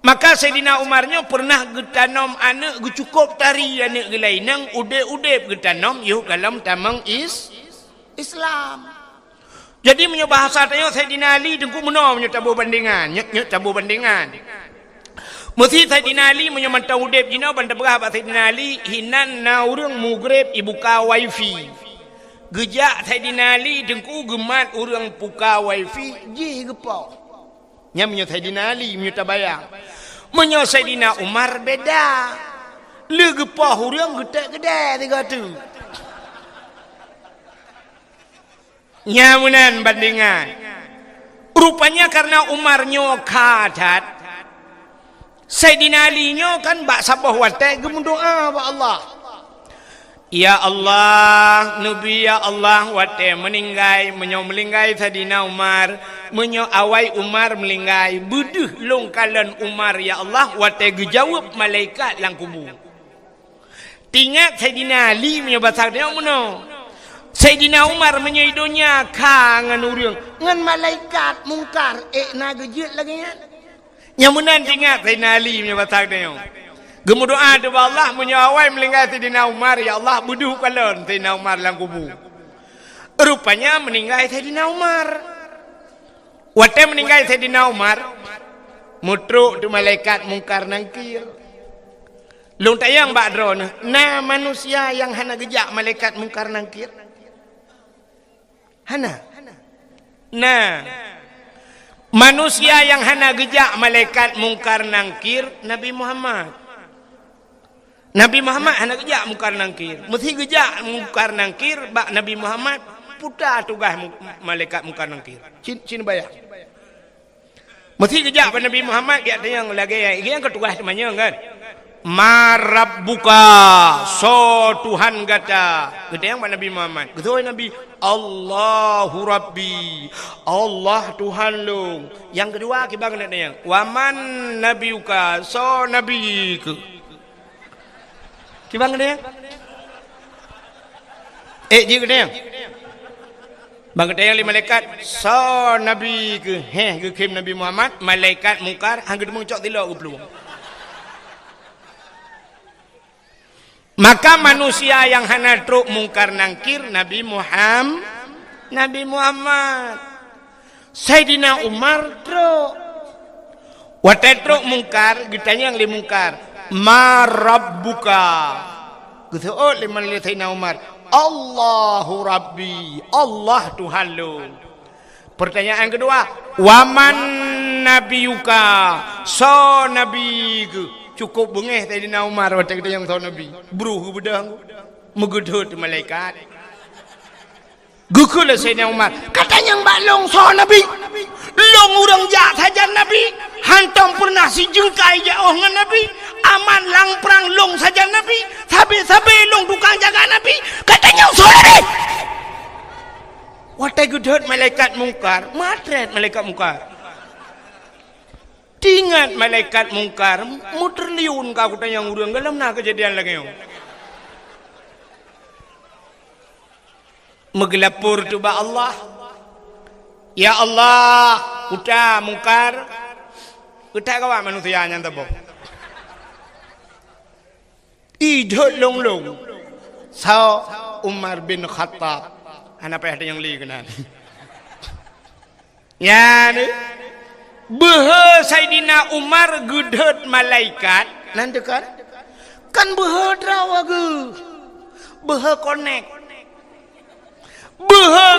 Maka Sayyidina Umarnya pernah getanom anak cukup tari anak gelainang ude-ude getanom yuk dalam tamang Islam. Jadi menyoba bahasa tanya Sayyidina Ali dengku meno menyotabu bandingan, tabu bandingan. Mesti Sayyidina Ali menyomantau udep jina banda berah Sayyidina Ali hinan na urang mugrib ibuka wifi. Gejak Sayyidina Ali dengku gemat orang puka wifi ji gepau nya menyo Sayyidina Ali menyo tabayang menyo Sayyidina Umar beda le gepau orang gede-gede tiga tu nya munan bandingan rupanya karena Umarnyo kadat Sayyidina Ali nyo kan bak sabah watek gemundoa ba Allah Ya Allah, Nabi ya Allah, wate meninggai, menyo melinggai Sayyidina Umar, menyo awai Umar melinggai, buduh long kalan Umar ya Allah, wate gejawab malaikat lang kubu. Tingat Sayyidina Ali menyo basak dia meno. Sayyidina Umar menyo idonya kangan urang, ngan malaikat mungkar na gejet lagi nya. Nyamunan tingat Sayyidina Ali menyo basak dia. Gemu doa kepada Allah menyawai melinggai Sayyidina Umar ya Allah buduh kalon Sayyidina Umar lang kubu. Rupanya meninggai Sayyidina Umar. Wate meninggai Sayyidina Umar mutru tu malaikat mungkar nangkir. Long tayang bakdron na manusia yang hana gejak malaikat mungkar nangkir. Hana. Nah. Manusia yang hana gejak malaikat mungkar nangkir Nabi Muhammad. Nabi Muhammad hana gejak mungkar nangkir. Mesti gejak mungkar nangkir bak Nabi Muhammad putar tugas malaikat mungkar nangkir. Cina bayar. Mesti gejak bak Nabi Muhammad dia yang lagi yang ketugas temannya kan. Marabbuka so Tuhan kata. Gede yang bak Nabi Muhammad. Gede Nabi Allahu Rabbi. Allah Tuhan lu. Yang kedua kita kena yang waman nabiuka so nabiku. Kibang dia? Ji dia. Bang dia yang malaikat so nabi ke ke kim Nabi Muhammad malaikat mungkar hang gedung cok tilo peluang. Maka manusia yang hana truk mungkar nangkir Nabi Muhammad. Sayyidina Umar truk. Wate truk mungkar ditanya yang li mungkar. Marabbuka gitu liman li Sayyidina Umar Allahu Rabbi Allah Tuhan lu. Pertanyaan kedua waman nabiyuka so nabiku cukup bengeh Sayyidina Umar waktu kita yang tahu Nabi bruh bedang megedut malaikat gukul Sayyidina Umar katanya mbak long so Nabi long urang jak saja Nabi hantam pernah si jengkai jauh dengan Nabi aman lang perang long saja Nabi sabi long tukang jaga Nabi katanya so Nabi watai gedut malaikat mungkar matret malaikat mungkar tingat malaikat mungkar muterliun kau tanya urang dalam nah kejadian lagi megelapur coba Allah ya Allah udah mungkar udah kawan manusia yang tabo idut long sao Umar bin Khattab anak apa ada yang li kenal ya ni Sayyidina Umar gedut malaikat nanti kan berhadrawa ge connect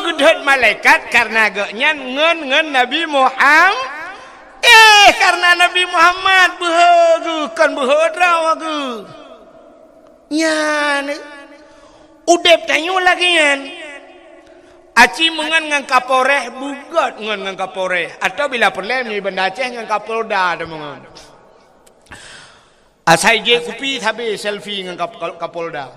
gedhet malaikat karena ge ngen Nabi Muhammad karena Nabi Muhammad kan berhadrawa ge nyan udep tanyo lagi nyan aci mengan ngan Kapolres bugat ngan Kapolres atau bila perlu ni benda Aceh ngan Kapolda ada mengan asai je kupi thabe selfie ngan Kapolda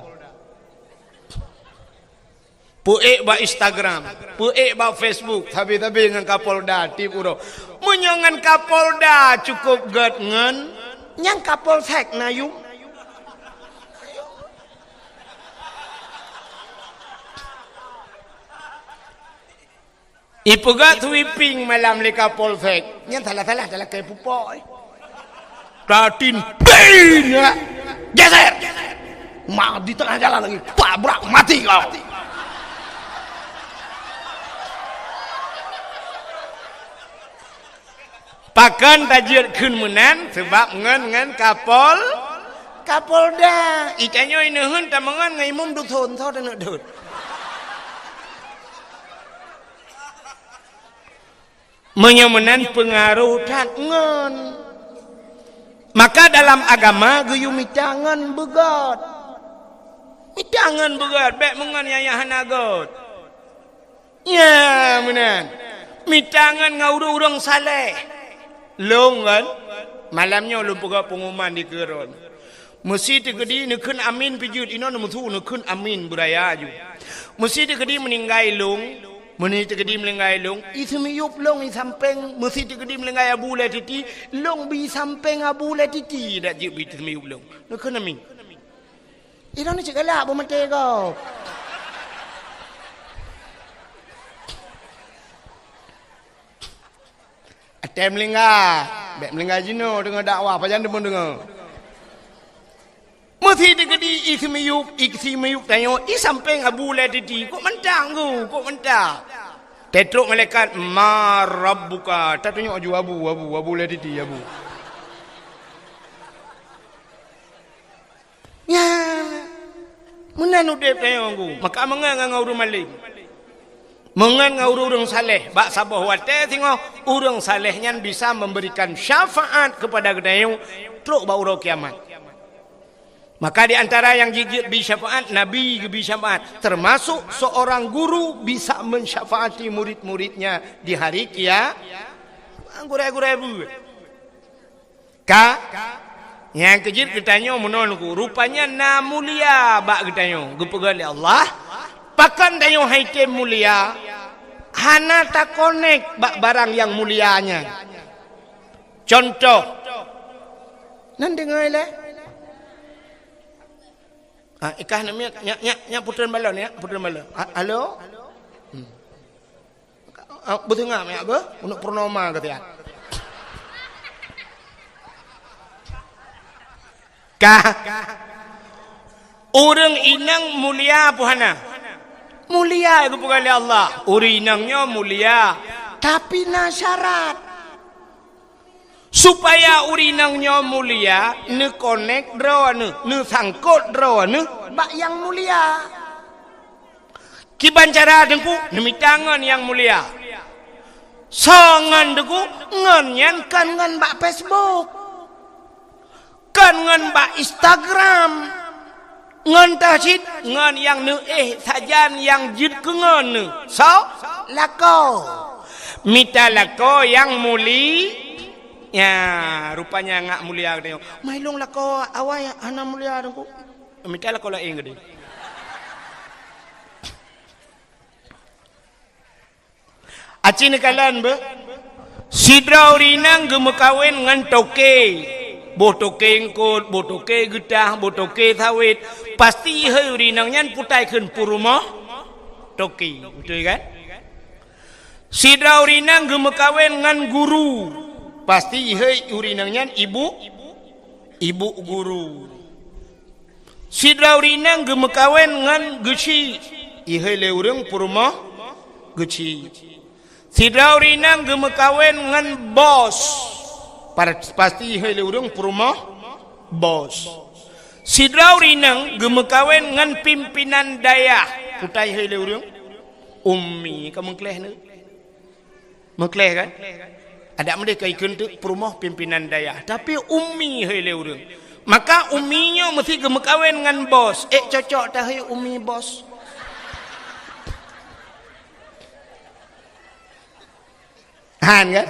puek ba Instagram puek ba Facebook thabe ngan Kapolda tip uro menyangan Kapolda cukup gat ngan nyang Kapolsek nayu ipugat sweeping malam leka polsek nyan salah kayak pupok Ratin ya geser mah di tengah jalan lagi tabrak mati kau pakan tajir kun menan sebab ngan Kapolda ikanyo ini hun tamangan ngai mum duk thon tho dan dut menyamanan pengaruh tangan maka dalam agama geyu mitangan begat bek mengan yayahan agot ya menan mitangan ngau urang saleh long kan malamnya lu buka pengumuman di keron mesti tegedi nekeun amin pijut ino nemuthu nekeun amin buraya ju mesti tegedi meninggai long meni tegedi melengai long ismiyup long i sampeng mesti tegedi melengai abu le titi long bi sampeng abu le titi dak je bi ismiyup long nekeun amin ino ni cegala bo mate kau atem melengai bek melengai jino dengan dakwah pajan demun dengar mesti tegedi ismiyup tanyo i sampeng abu le titi kok mentang kok mentang tetruk malaikat ma rabbuka tak tunjuk aju abu le titi abu ya menan udep tanyo ku maka mengan ngau malim mengan ngau urang saleh bak sabah wate tengok urang saleh nyan bisa memberikan syafaat kepada gedayu truk ba urang kiamat. Maka di antara yang gigit bisyafaat, Nabi bisyafaat. Termasuk seorang guru bisa mensyafaati murid-muridnya di hari kiamat. Gurai-gurai bu. Yang kejir ketanya menolku. Rupanya na mulia bak ketanya. Gepegali Allah. Pakan tayo haitem mulia. Hana tak connect bak barang yang mulianya. Contoh. Nan dengar lah. Ikah namanya nya putran balon ya, putran balon. Halo? Betul ngam ya be? Untuk purnama kata ya. Orang inang mulia puhana. Mulia itu bukan oleh Allah. Orang inangnya mulia, tapi na syarat. Supaya urinangnya mulia, ne connect draw ne sangkut draw ne bak yang mulia. Kiban cara dengku demi tangan yang mulia. Sangan dengku ngan kan ngan bak Facebook. Kan ngan bak Instagram. Ngan tahjid ngan yang ne sajan yang jid ke ngan ne. So lako. Mita lako yang muli. Ya, rupanya ngak mulia dia. Mailong lah kau awak anak mulia aku. Minta lah kau lah ingin. Acin kalan be. Sidra urinang gemekawin ngan toke. Boh toke engkot, boh toke getah, boh toke sawit. Pasti he urinangnya putai ken purumah toke. Betul kan? Sidra urinang gemekawin ngan guru. Pasti ihai urinangnya ibu guru. Sidra urinang gemekawen ngan geci. Ihai le urang purumah geci. Sidra urinang gemekawen ngan bos. Pasti ihai le urang purumah bos. Sidrau rinang gemekawen ngan pimpinan daya. Putai hai le urang. Ummi ka mengkleh ne. Mengkleh kan? Ada mereka ikut tu perumah pimpinan daya. Tapi ummi hai le urang. Maka umminya mesti gemekawen ngan bos. Cocok dah hai ummi bos. Han kan?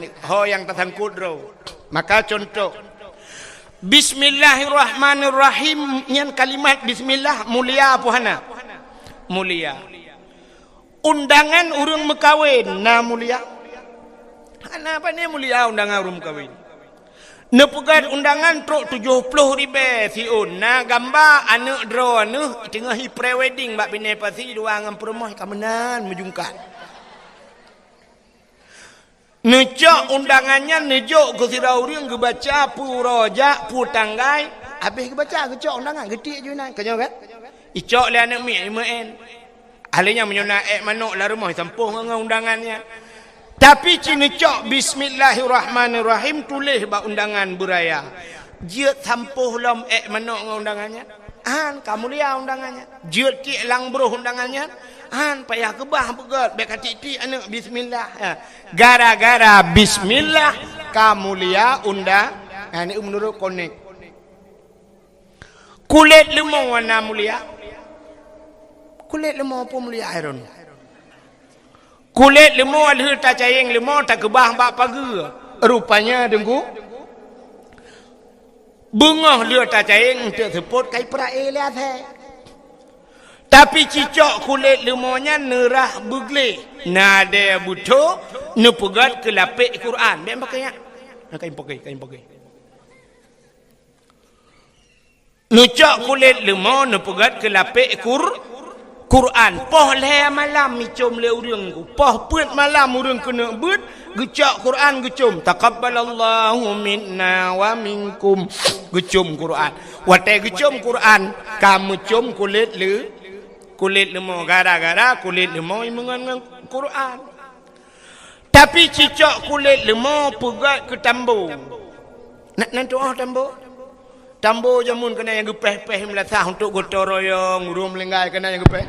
Ni ho yang tersangkut ro. Maka contoh Bismillahirrahmanirrahim. Nyan kalimat bismillah mulia apa hana? Mulia. Undangan urang mekawin na mulia. Hana apa ni mulia undangan urang mekawin? Nepugat undangan truk 70 ribu siun. Na gambar anak draw anu tengah pre-wedding bak bini pasi dua ngam perumah kamenan menjungkat. Necok undangannya nejok ke sirauriang ke baca puroja putanggai habis ke baca ke cok undangan gedik je nak kanyo kan icok le anak mi imen ahlinya menyona manuk la rumah sampuh dengan undangannya tapi cinecok bismillahirrahmanirrahim tulis ba undangan beraya jeut sampuh lom manuk dengan undangannya kamu lihat undangannya jeut ti lang bro undangannya payah kebah begat baik hati-hati anak bismillah gara-gara bismillah kamu lihat undang ini menurut konek kulit lemong warna mulia kulit lemong apa mulia iron kulit lemong alih tak cayeng lemong tak kebah bak pagi rupanya dengku bunga dia tak cayeng untuk sebut kai perae lihat tapi cicok kulit lemonya nerah bugle. Nada buto nepugat ke lapik Quran. Biar pakai ya. Kain pakai. Nucok kulit lemo nepugat ke lapik Quran. Poh le malam micom le urang ku. Poh put malam urang kena but gecak Quran gecum. Taqabbalallahu minna wa minkum. Gecum Quran. Watai gecum Quran, kamu cum kulit lemah gara-gara kulit lemah mengenang Quran. Tapi cicak kulit lemah pegat ke tambo. Nak doa tambo jamun kena yang gepeh-peh melasah untuk gotong royong urung melenggai kena yang gepeh.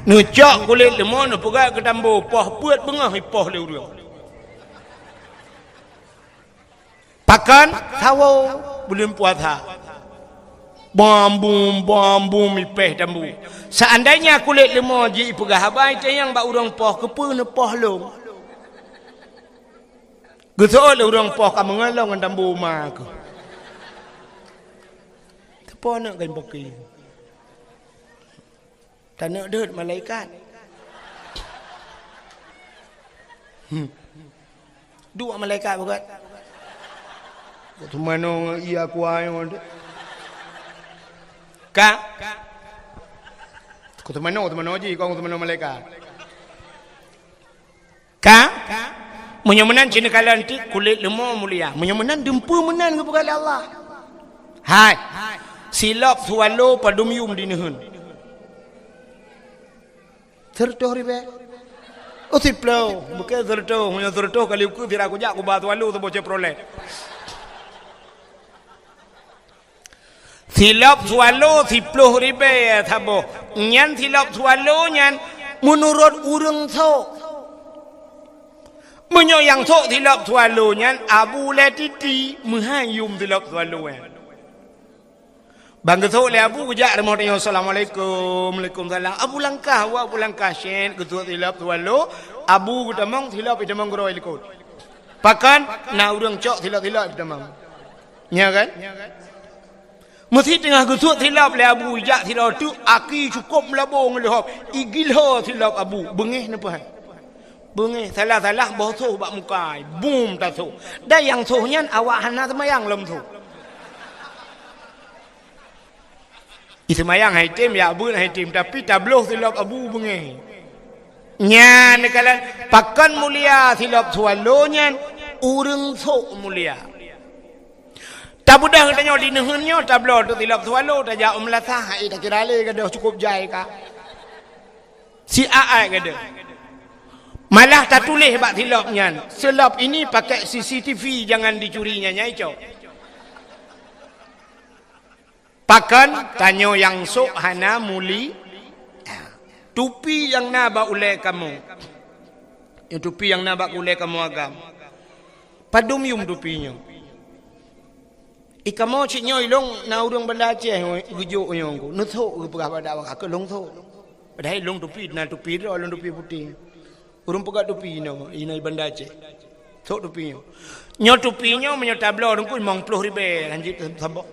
Nucak kulit lemah nak pegat ke tambo poh puat bengah poh le urang. Pakan sawo bulan puasa. Bambu mipeh tambu. Seandainya kulit lemah ji pegah habai tayang bak urang poh kepe ne poh long. Gesol urang poh ka mengalong ngan tambu ma ke. Tepo nak kain pakai. Tak nak deut malaikat. Dua malaikat bukan. Tu mana ia kuai on. Ka? Kau tu mana je kau tu mana malaikat. Ka? Menyemenan cina kalan ti kulit lemah mulia. Menyemenan dempu menan kepada Allah. Hai. Silap sualo padum yum dinehun. Tertoh ribe. Oh siplau, bukan tertoh, punya tertoh kali aku tidak aku jak aku batu alu tu bocah proleh. Silap sualo 10 ribu thabo. Nyan silap sualo nyan menurut urang sok. Menyo yang sok silap sualo nyan Abu Latiti menghayum silap sualo nyan. Bang sok le Abu kejak remot tanya assalamualaikum. Waalaikumsalam. Abu langkah syen ketua silap sualo. Abu kutamang silap itamang goro ilikot. Pakan na urang cok silap itamang. Nya kan? Mesti tengah gusut silap le Abu jak silap tu aki cukup melabung lehop igilho silap Abu bengih napa bengih salah bosoh bak mukai boom taso dah yang sohnyan awak hana semayang lem tu semayang hai tim ya Abu hai tim tapi tabloh silap Abu bengih nya nekalan pakan mulia silap sualo nyan urang sok mulia. Tak budak tanya di nehunnya tablo tu tilap sualo tak jauh melasah tak kira le kada cukup jai ka si aai kada Malah tak tulis bak tilapnya. Selap ini pakai CCTV, jangan dicurinya nyai cok. Pakan tanya yang sok hana muli. Tupi yang nabak oleh kamu. Yang tupi yang nabak oleh kamu agam. Padum yung tupinya. Ika mo cik nyoy long na urang benda Aceh gujuk yang ku. Nuthuk ke pegah pada awak ke long thuk. Padahal long tupi na tupi ro long tupi putih. Urang pegah tupi ina benda Aceh. Thuk tupinya. Nyo tupinya menyo tablo dong ku mong 10 ribu lanjut sabok.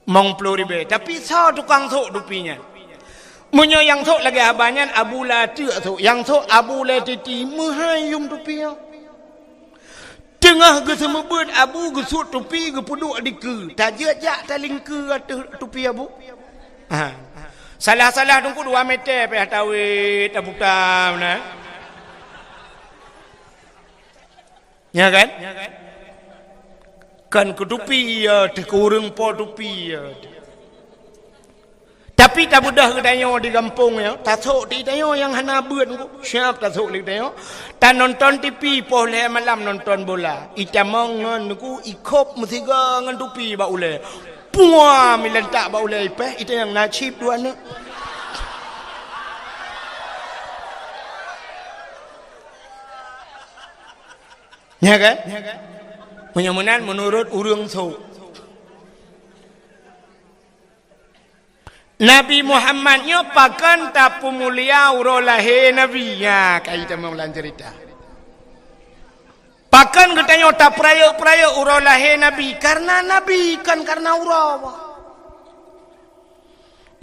Mong 10 ribu. Tapi sa tukang thuk tupinya. Menyo yang thuk lagi abanyan Abu Lati thuk. Yang thuk Abu Lati mahayum tupinya. Tengah ke semua bird Abu ke sut tupi ke puduk di ke. Tak jejak taling ke tupi Abu. Ha. Salah-salah tunggu 2 meter peh tawit abutam na. Ya kan? Kan ke tupi ya, kurang po tupi ya. Tapi tak mudah ke tanya di kampung ya. Tak sok di tanya yang hana buat ku. Siap tak sok di tanya. Tak nonton TV boleh malam nonton bola. Ita mongon ku ikop mesti ngan tupi ba ule. Puah milentak ba ule ipeh. Ita yang nasib dua ni. Ya kan? Mudah-mudahan menurut urang sok. Nabi Muhammad nyo pakan tapu mulia urolahe Nabi ya kaita maulan cerita. Pakan kita nyo tak praya urolahe Nabi karena Nabi kan karena urawa.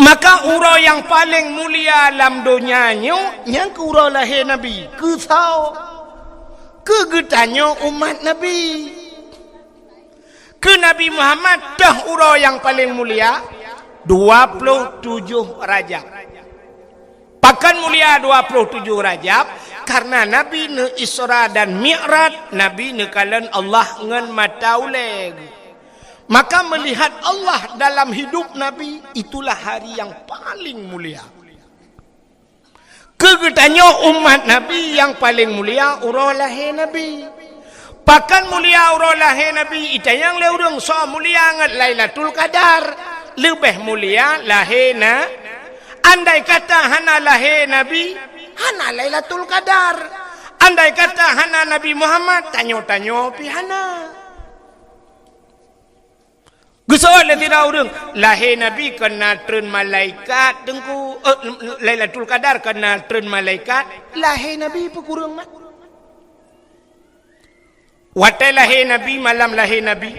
Maka uro yang paling mulia dalam dunia nyo yang ke urolahe Nabi kesau ke getanyo umat Nabi. Ke Nabi Muhammad dah uro yang paling mulia 27 Rajab. Pakan mulia 27 Rajab karena Nabi ne Isra dan Mi'raj, Nabi ne kalan Allah ngan matauleg. Maka melihat Allah dalam hidup Nabi itulah hari yang paling mulia. Kegetanya umat Nabi yang paling mulia urolahe Nabi. Pakan mulia urolahe Nabi itayang leurang so mulia ngat Lailatul Qadar. Lebih mulia lahena. Andai kata hana lahe Nabi, hana Lailatul Qadar. Andai kata hana Nabi Muhammad, tanyo-tanyo pi hana. Gusoal tidak urang lahe Nabi kena tren malaikat dengku Lailatul Qadar kena tren malaikat lahe Nabi pekurang mat. Watai lahe Nabi malam lahe Nabi.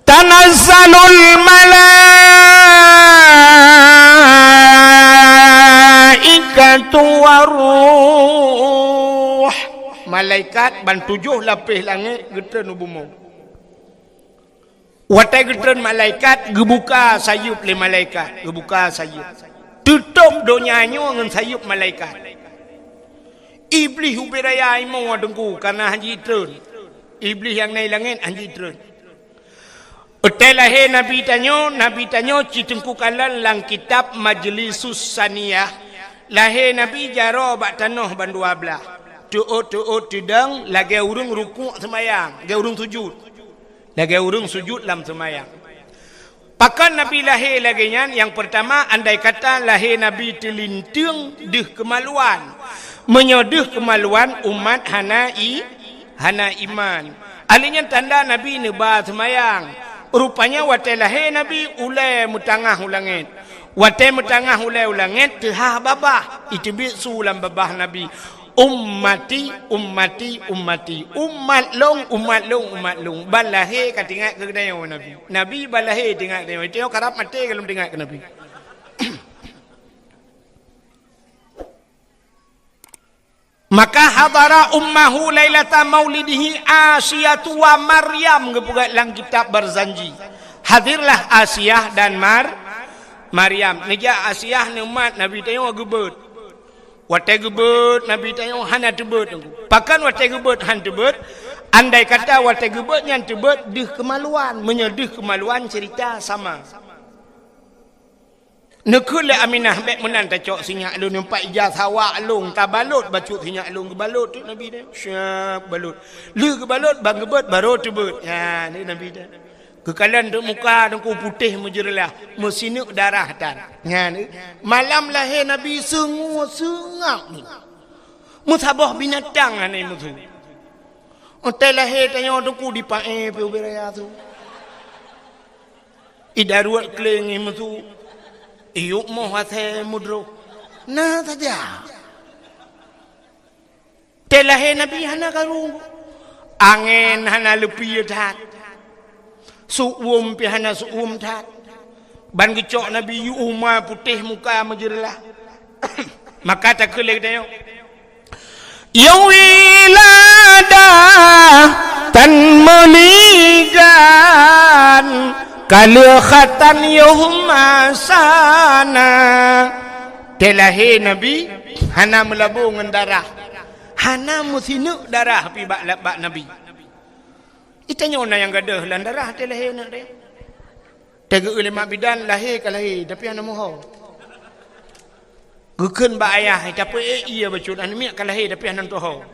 Tanazzalul malaikatu waruh. Malaikat ban 7 lapis langit getren bumi. Watai getren malaikat gebuka sayup le malaikat, gebuka sayup. Tutup donyanya dengan sayup malaikat. Iblis ubiraya imo dengku karena haji tren. Iblis yang naik langit haji tren. Utelahe Nabi tanyo citengku kalan lang kitab Majlisus Saniyah. Lahe Nabi jaro bak tanah ban 12. Tuut tidang lagi urung ruku' semayang, lagi urung sujud. Lagi urung sujud lam semayang. Pakan Nabi lahe lagi yang pertama andai kata lahe Nabi telintung deh kemaluan. Menyodeh kemaluan umat hana iman. Alinya tanda Nabi neba semayang. Rupanya watai lahir Nabi ulai mutangah ulangit. Watai mutangah ulai ulangit tehah babah. Itu biksu dalam babah Nabi. Ummati. Umat long. Balahir kan tinggal ke kedai Nabi. Nabi balahir tinggal ke kedai. Itu karap mati kalau tinggal ke Nabi. Maka hadara ummahu lailata maulidihi Asiyatu wa Maryam gepugat lang kitab berzanji. Hadirlah Asiyah dan Maryam. Nija Asiyah ni umat Nabi tayo gebet. Watai gebet Nabi tayo hana tebet. Pakan watai gebet han tebet. Andai kata watai gebet yang tebet deh kemaluan, menyedih kemaluan cerita sama. Nekula Aminah bek menan ta cok sinyak lu nampak ijazah awak long ta balut bacut sinyak long ke balut tu Nabi dia. Syap balut. Lu ke balut bang gebet baru tebet. Ya ni Nabi dia. Kekalan tu muka dengku putih mujerlah. Mesinuk darah tan. Ya ni. Malam lahir Nabi sengak ni. Musabah binatang ni mutu. Hotel lahir tanya dengku di pae pe ubiraya tu. Idaruat kelengi mutu. Iyuk mau hati mudro. Nah saja. Telahe Nabi hana karung. Angin hana lepi tat. Suum pi hana suum tat. Ban gecok Nabi yu umar putih muka majerlah. Maka tak kelek dia. Ya wilada tan meligan kalikhatan yuhma sana. Telahe Nabi hana melabung darah. Hana musinuk darah pi bak Nabi. Itanya ona yang gadah lan darah telahe nak dia. Tega ulama bidan lahir ke lahir tapi hana moho. Gekeun ba ayah tapi iya bacut anu miak ka lahir tapi hana toho.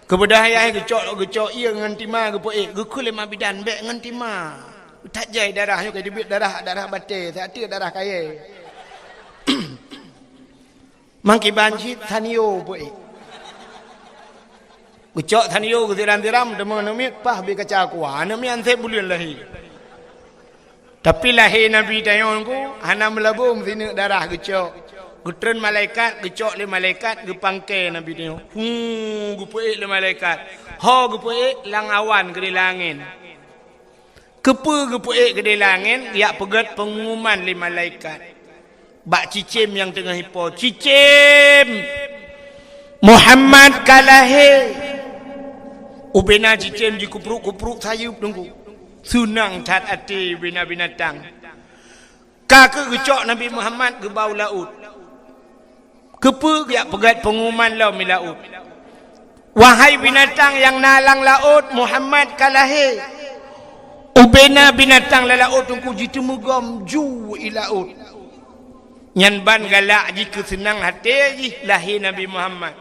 Kebedah ayah gecok iya ngan tima gepo gekul ulama bidan bek ngan tima. Tak jai darahnya ke dibit darah batil tak ada darah kaya. Mangki banjit tanio boy. Gecok tanio ke tiram demo nomik pah bi kaca kuah nami ante bulian lahir. Tapi lahir Nabi tayonku hana melabung sini darah gecok. Gutren malaikat gecok le malaikat gepangke Nabi tayo. Gupoe le malaikat. Ho gupoe lang awan ke langit. Kepe gede langit dia pegat pengumuman li malaikat. Bak cicim yang tengah hipo. Cicim Muhammad kalahe. Ubena cicim ji kupruk sayup tunggu. Sunang tat ati bina binatang. Kaka gecok Nabi Muhammad ke bau laut. Kepe dia pegat pengumuman lau mi laut. Wahai binatang yang nalang laut Muhammad kalahe. Ubena binatang lalaut tungku jitu mugam ju ilaut. Nyan ban galak jika senang hati ji lahir Nabi Muhammad.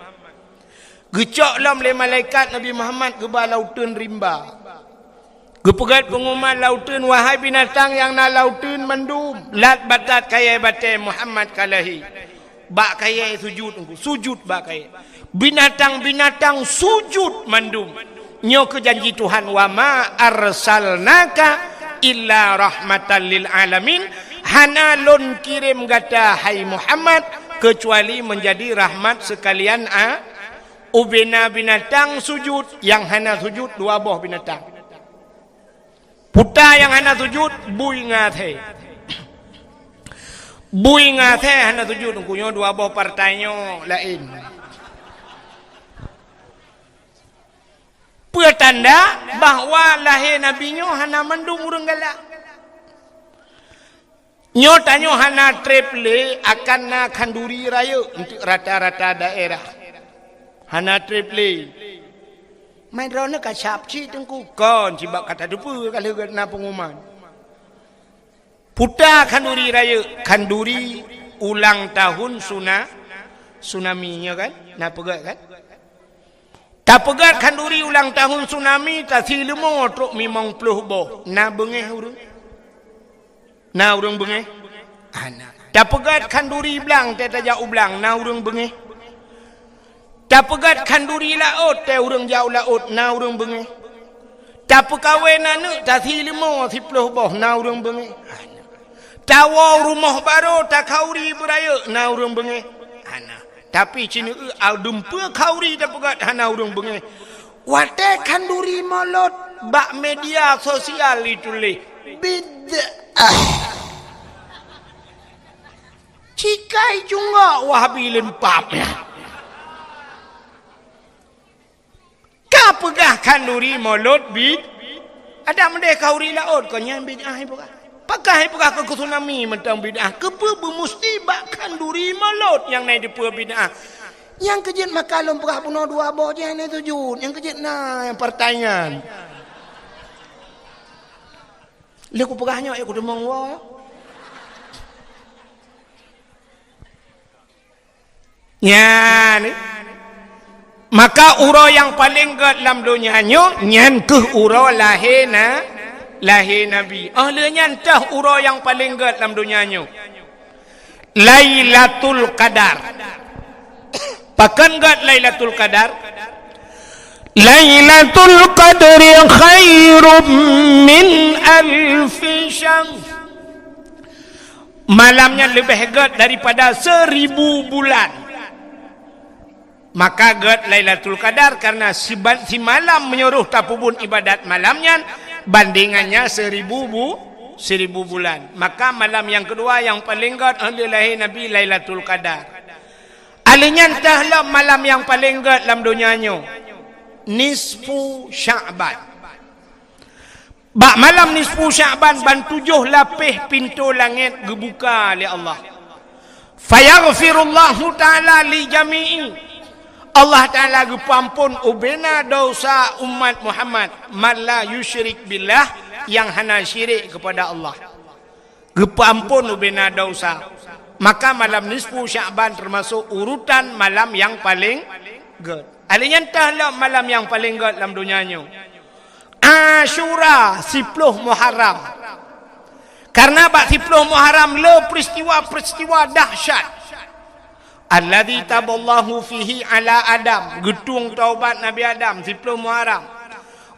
Gecok lam le malaikat Nabi Muhammad ke lautan rimba. Gepegat pengumuman lautan wahai binatang yang na lautan mendum. Lat batat kaya batai Muhammad kalahi. Bak kaya sujud tungku sujud bak kaya. Binatang-binatang sujud mendum. Nyo ke janji Tuhan wa ma arsalnaka illa rahmatan lil alamin. Hana lon kirim gata hai Muhammad kecuali menjadi rahmat sekalian ubena binatang sujud yang hana sujud dua buah binatang. Puta yang hana sujud bui ngathe. Bui ngathe hana sujud kunyo dua buah partainya lain. Pertanda bahawa lahir Nabi nyo hana mendung urang galak. Nyo tanyo hana triple akan na kanduri raya untuk rata-rata daerah. Hana triple. Main rona ka syapci tengku kon cibak kata depu kalau na pengumuman. Puta kanduri raya, kanduri ulang tahun tsunami nya kan? Na pegat kan? Tak pegat kanduri ulang tahun tsunami tak silemo truk mimong puluh boh. Na bengeh urang. Na urang bengeh. Ana. Tak pegat kanduri blang teh tajak ublang na urang bengeh. Tak pegat kanduri laut teh urang jauh laut na urang bengeh. Tak pekawen anu tak silemo 10 boh na urang bengeh. Ana. Tawa rumah baru tak kauri beraya na urang bengeh. Ana. Tapi cina aldumpa kauri dah pegat hana urang bengeh. Wate kanduri molot bak media sosial itu le. Bid'ah. Cikai juga wahabi lempapnya. Ka pegah kanduri molot bid. Ada mende kauri laut kau nyam bid'ah pegah. Pakai pegah ke tsunami mentang bid'ah. Kepa bermusti bak kanduri molot yang naik di pua bid'ah. Yang kejit makalum pegah puno dua boh je ni tujud. Yang kejit yang pertanyaan. Leku pegahnya aku demong wa. Nya ni. Maka uro yang paling gat dalam dunia nyo nyan ke uro lahir Nabi. Ahli nyan tah uro yang paling gat dalam dunia nyo. Lailatul Qadar. Pakan gat Lailatul Qadar. Lailatul Qadri khairum min alfi syahr. Malamnya lebih gat daripada 1000 bulan. Maka gat Lailatul Qadar karena si malam menyuruh tapubun ibadat malamnya bandingannya 1000 bulan. Maka malam yang kedua yang paling gat adalah Nabi Lailatul Qadar. Alinya entahlah malam yang paling gat dalam dunianya. Nisfu Sya'ban. Bak malam nisfu Sya'ban ban 7 lapis pintu langit dibuka oleh Allah. Fayaghfirullahu ta'ala li jami'i. Allah Ta'ala gepampun ubena dosa umat Muhammad man la yusyrik billah yang hana syirik kepada Allah. Gepampun ubena dosa. Maka malam nisfu Sya'ban termasuk urutan malam yang paling good. Alinya entahlah malam yang paling good dalam dunianya. Asyura 10 Muharram. Karena bak 10 Muharram le peristiwa dahsyat. Alladzi taballahu fihi ala Adam, getung taubat Nabi Adam 10 Muharram.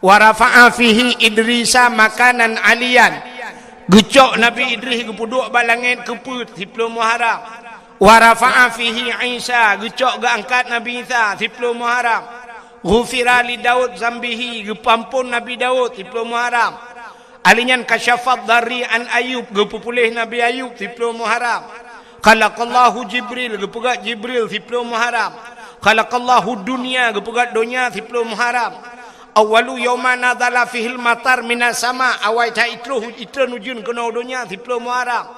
Wa rafa'a fihi Idrisa makanan aliyan. Gecok Nabi Idris gepuduk bak langit keput 10 Muharram. Wa rafa'a fihi Isa, gecok geangkat Nabi Isa 10 Muharram. Ghufira li Daud zambihi, gepampun Nabi Daud 10 Muharram. Alinyan kasyafat dari an Ayub, gepupulih Nabi Ayub 10 Muharram. Khalaqallahu Jibril, gepegat Jibril 10 Muharram. Khalaqallahu dunia, gepegat dunia 10 Muharram. Awalu yawma nadala fihil matar minas sama, awai ta itluh nujun kena dunia 10 Muharram.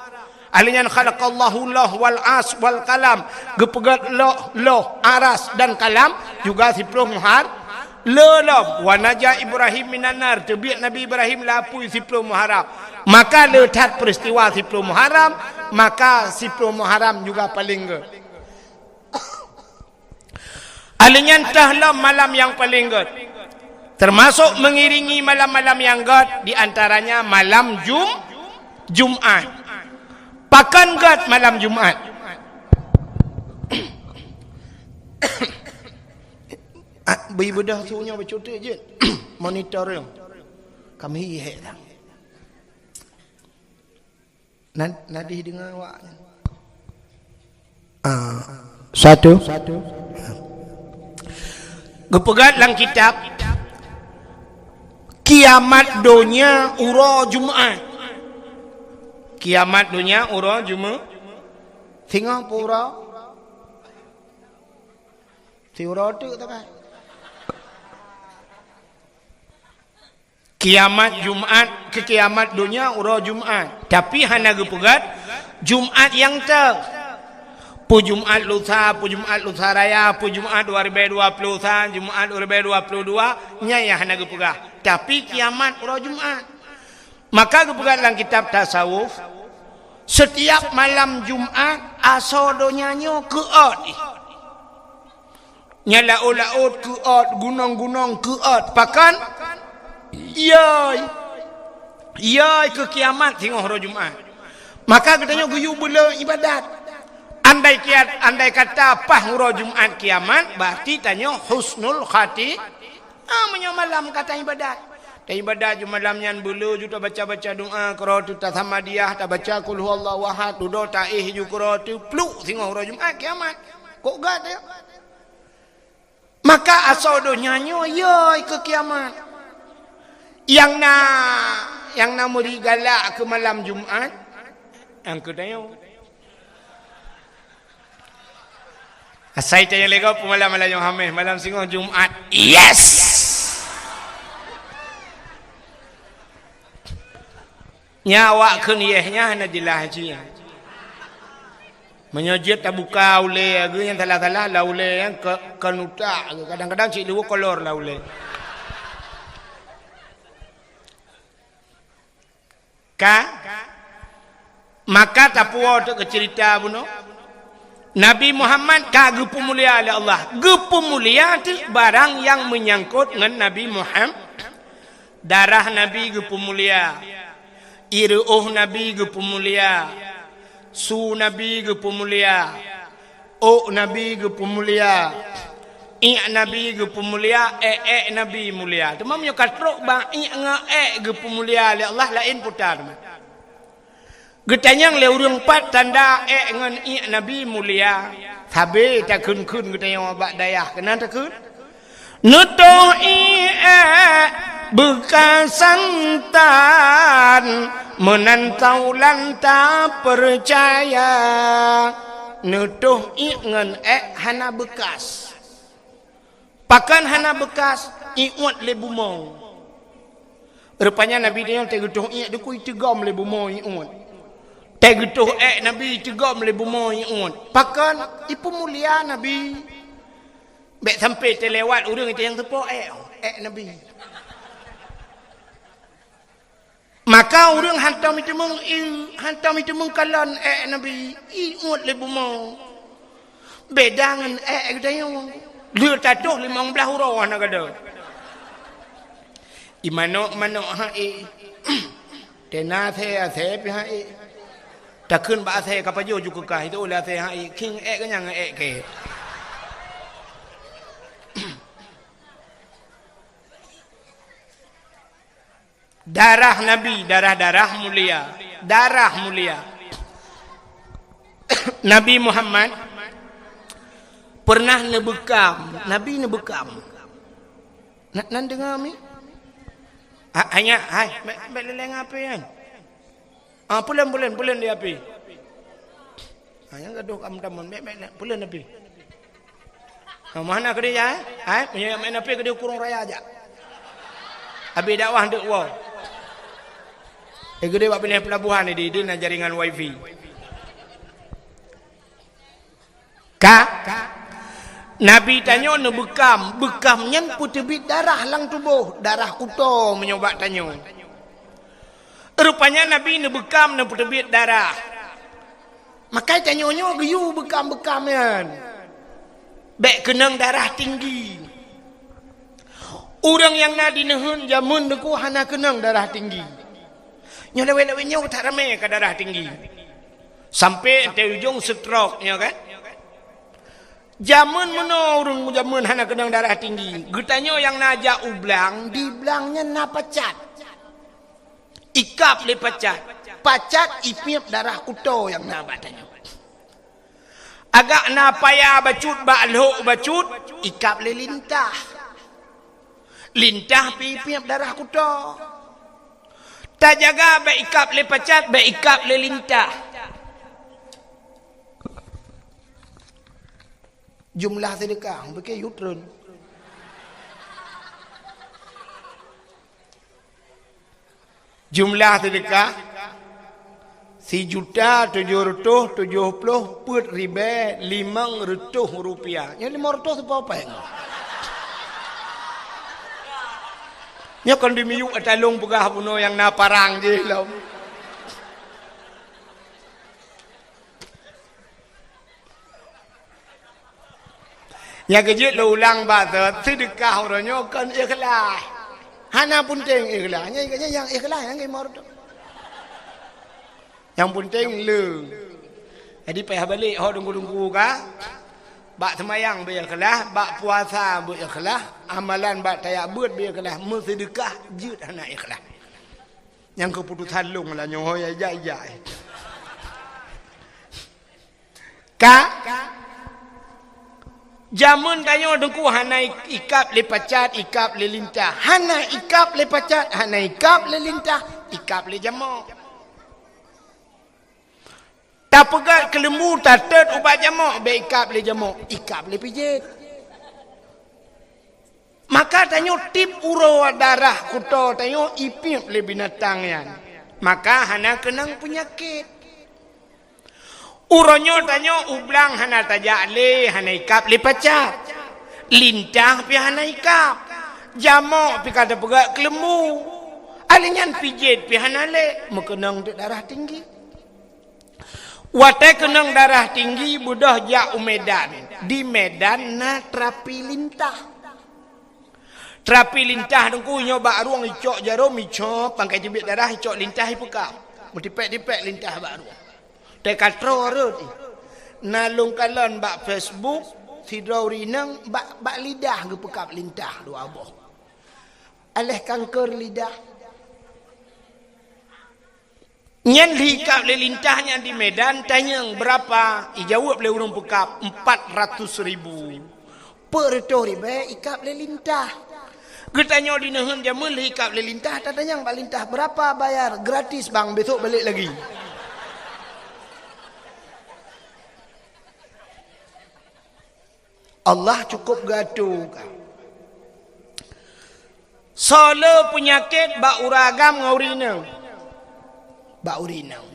Alinyan khalaqallahu lah wal as wal kalam, gepegat loh aras dan kalam juga 10 Muharram. Lelam wa naja Ibrahim minanar, tebiak Nabi Ibrahim lapui 10 Muharram. Maka letak peristiwa 10 Muharram, maka 10 Muharram juga paling ke. Alinya entahlah malam yang paling ke. Termasuk mengiringi malam-malam yang ke, di antaranya malam Jumat. Pakan ke malam Jumat. Beri bedah suruhnya bercutik je. Monitor dia. Kami hek dah. Nadih dengar awak. Satu. Gepegat dalam kitab Kiamat Dunia Ura Jumaat. Kiamat Dunia Ura Jumaat. Tengah pura. Tiura tu tak kan? Kiamat Jumaat ke kiamat dunia ura Jumaat. Tapi hana gepegat Jumaat yang pu Jumaat lusa raya, pu Jumaat 2020, Jumaat 2022 nya ya hana gepegat. Tapi kiamat ura Jumaat. Maka gepegat dalam kitab tasawuf setiap malam Jumaat asodonyanyo keot. Nya laut keot, gunung keot, Yai ke kiamat tengok hari Jumaat. Maka katanya guyu bela ibadat. Andai kata apa hari Jumaat kiamat, berarti tanya husnul khati. Malam kata ibadat. Dan ibadat ju malamnya bela ju baca doa qiraatu tasamadiyah, ta baca qul huwallahu ahad, do taih ju qiraatu pluk tengok hari Jumaat kiamat. Kok gad ya? Maka asal do nyanyo yai ke kiamat. Yang na muri galak ke malam Jumaat yang kedaya asai tanya lego malam yang hamil malam singong Jumaat yes nyawa keniyahnya hana dilahaji menyojit tak buka ule yang salah la ule yang kenuta kadang-kadang cik lu kolor la ule. Maka tapuwa untuk cerita buno Nabi Muhammad kagak pemulia oleh Allah. Gepemulia tu barang yang menyangkut dengan Nabi Muhammad. Darah Nabi gepemulia. Iruh Nabi gepemulia. Su Nabi gepemulia. O Nabi gepemulia. Nabi gepemulia. Nabi mulia. Temamnya katrok bang gepemulia oleh Allah lain putar. Getanyang le urang pat tanda ngan Nabi mulia. Sabe tak kun getanyang abak dayah kena tak kun. Nutoh bekas santan menantau lanta percaya. Nutoh ngan hana bekas. Pakan hana bekas iwat le bumong. Rupanya Nabi dia tegutuh deku itigam le bumong iwat. Tegutuh Nabi tegam le bumong iwat. Pakan ipu mulia Nabi. Bek sampai terlewat urang itu yang tepuk Nabi. Maka urang hantam itu mengkalan Nabi iwat le bumong. Bedangan gedayang. Dia tatuh 15 huruf nak ada. Imano tena the pihak takkan ba the kapajo juga kah itu ulah the king ke yang ke. Darah Nabi, darah mulia. Nabi Muhammad pernah nebekam. Nabi nebekam. Nak dengar mi? Hanya, beleng apa kan? Bulan dia api. Hanya gaduh kamu bulan api. Mana ke dia? Punya main api ke dia kurung raya aja. Abi dakwah ndek wow. Gede buat pindah pelabuhan ni dia nak jaringan wifi. Nabi tanya nak bekamnya putebit darah lang tubuh, darah kuto menyobat tanya. Rupanya Nabi nak bekam nak putebit darah. Makai tanya-nya geyu bekam-bekam kan. Bek kenang darah tinggi. Orang yang nak dinehun jamun deku hana kenang darah tinggi. Nyo lewe-lewe nyo tak ramai ke darah tinggi. Sampai te ujung stroke nya kan. Jamun mana orang jamun hana kenang darah tinggi. Getanyo yang najak ublang, di belangnya na pacat. Ikap le pacat. Pacat ipip darah kuto yang na batanyo. Agak na payah bacut bakluk bacut, ikap le lintah. Lintah pipip darah kuto. Tak jaga baik ikap le pacat, baik ikap le lintah. Jumlah sedekah pakai yutron. Jumlah sedekah 1.770.500 rupiah. Yang 500 apa yang? Nya kon dimiyuk atalong pegah puno yang na parang je lah. Ya kejut lo ulang bahasa sedekah orangnya kan ikhlas. Hana penting ikhlas. Yang ikhlas yang imor tu. Yang penting le. Jadi payah balik ho dunggu-dunggu kah? Bak semayang biar ikhlas, bak puasa biar ikhlas, amalan bak tayak buat biar ikhlas, sedekah jut hana ikhlas. Yang keputusan long lah nyoh ya jai. Jamun tayo dengku hana ikap le pacat, ikap le lintah. Hana ikap le pacat, hana ikap le lintah, ikap le jamak. Tak pegat ke lembu, tak tet ubat jamak, be ikap le jamak, ikap le pijit. Maka tanyo tip uro darah kuto tanyo ipip le binatang yan. Maka hana kenang penyakit. Uronyo tanyo ublang hana tajak le, hana ikap le pacat. Lintah pi hana ikap. Jamak pi kata pegat ke lembu. Alinyan pijit pi hana le, mekenang darah tinggi. Watai kenang darah tinggi budah jak Medan. Di Medan na terapi lintah. Terapi lintah dengku nyoba ruang icok jarum icok pangkai jebit darah icok lintah ipekap. Mutipek-tipek lintah bak ruang. Te katro rut. Nalung kalon bak Facebook sidrau rinang bak lidah ge pekap lintah lu aboh. Aleh kanker lidah. Nyan hikap le lintahnya di Medan tanya berapa? Ijawab le urang pekap 400.000. Per tori be ikap le lintah. Getanya di nehen jamun le hikap le lintah tanya bak lintah berapa bayar? Gratis bang, besok balik lagi. Allah cukup gaduh. Solo penyakit bak uragam ngaurinang. Bak urinang.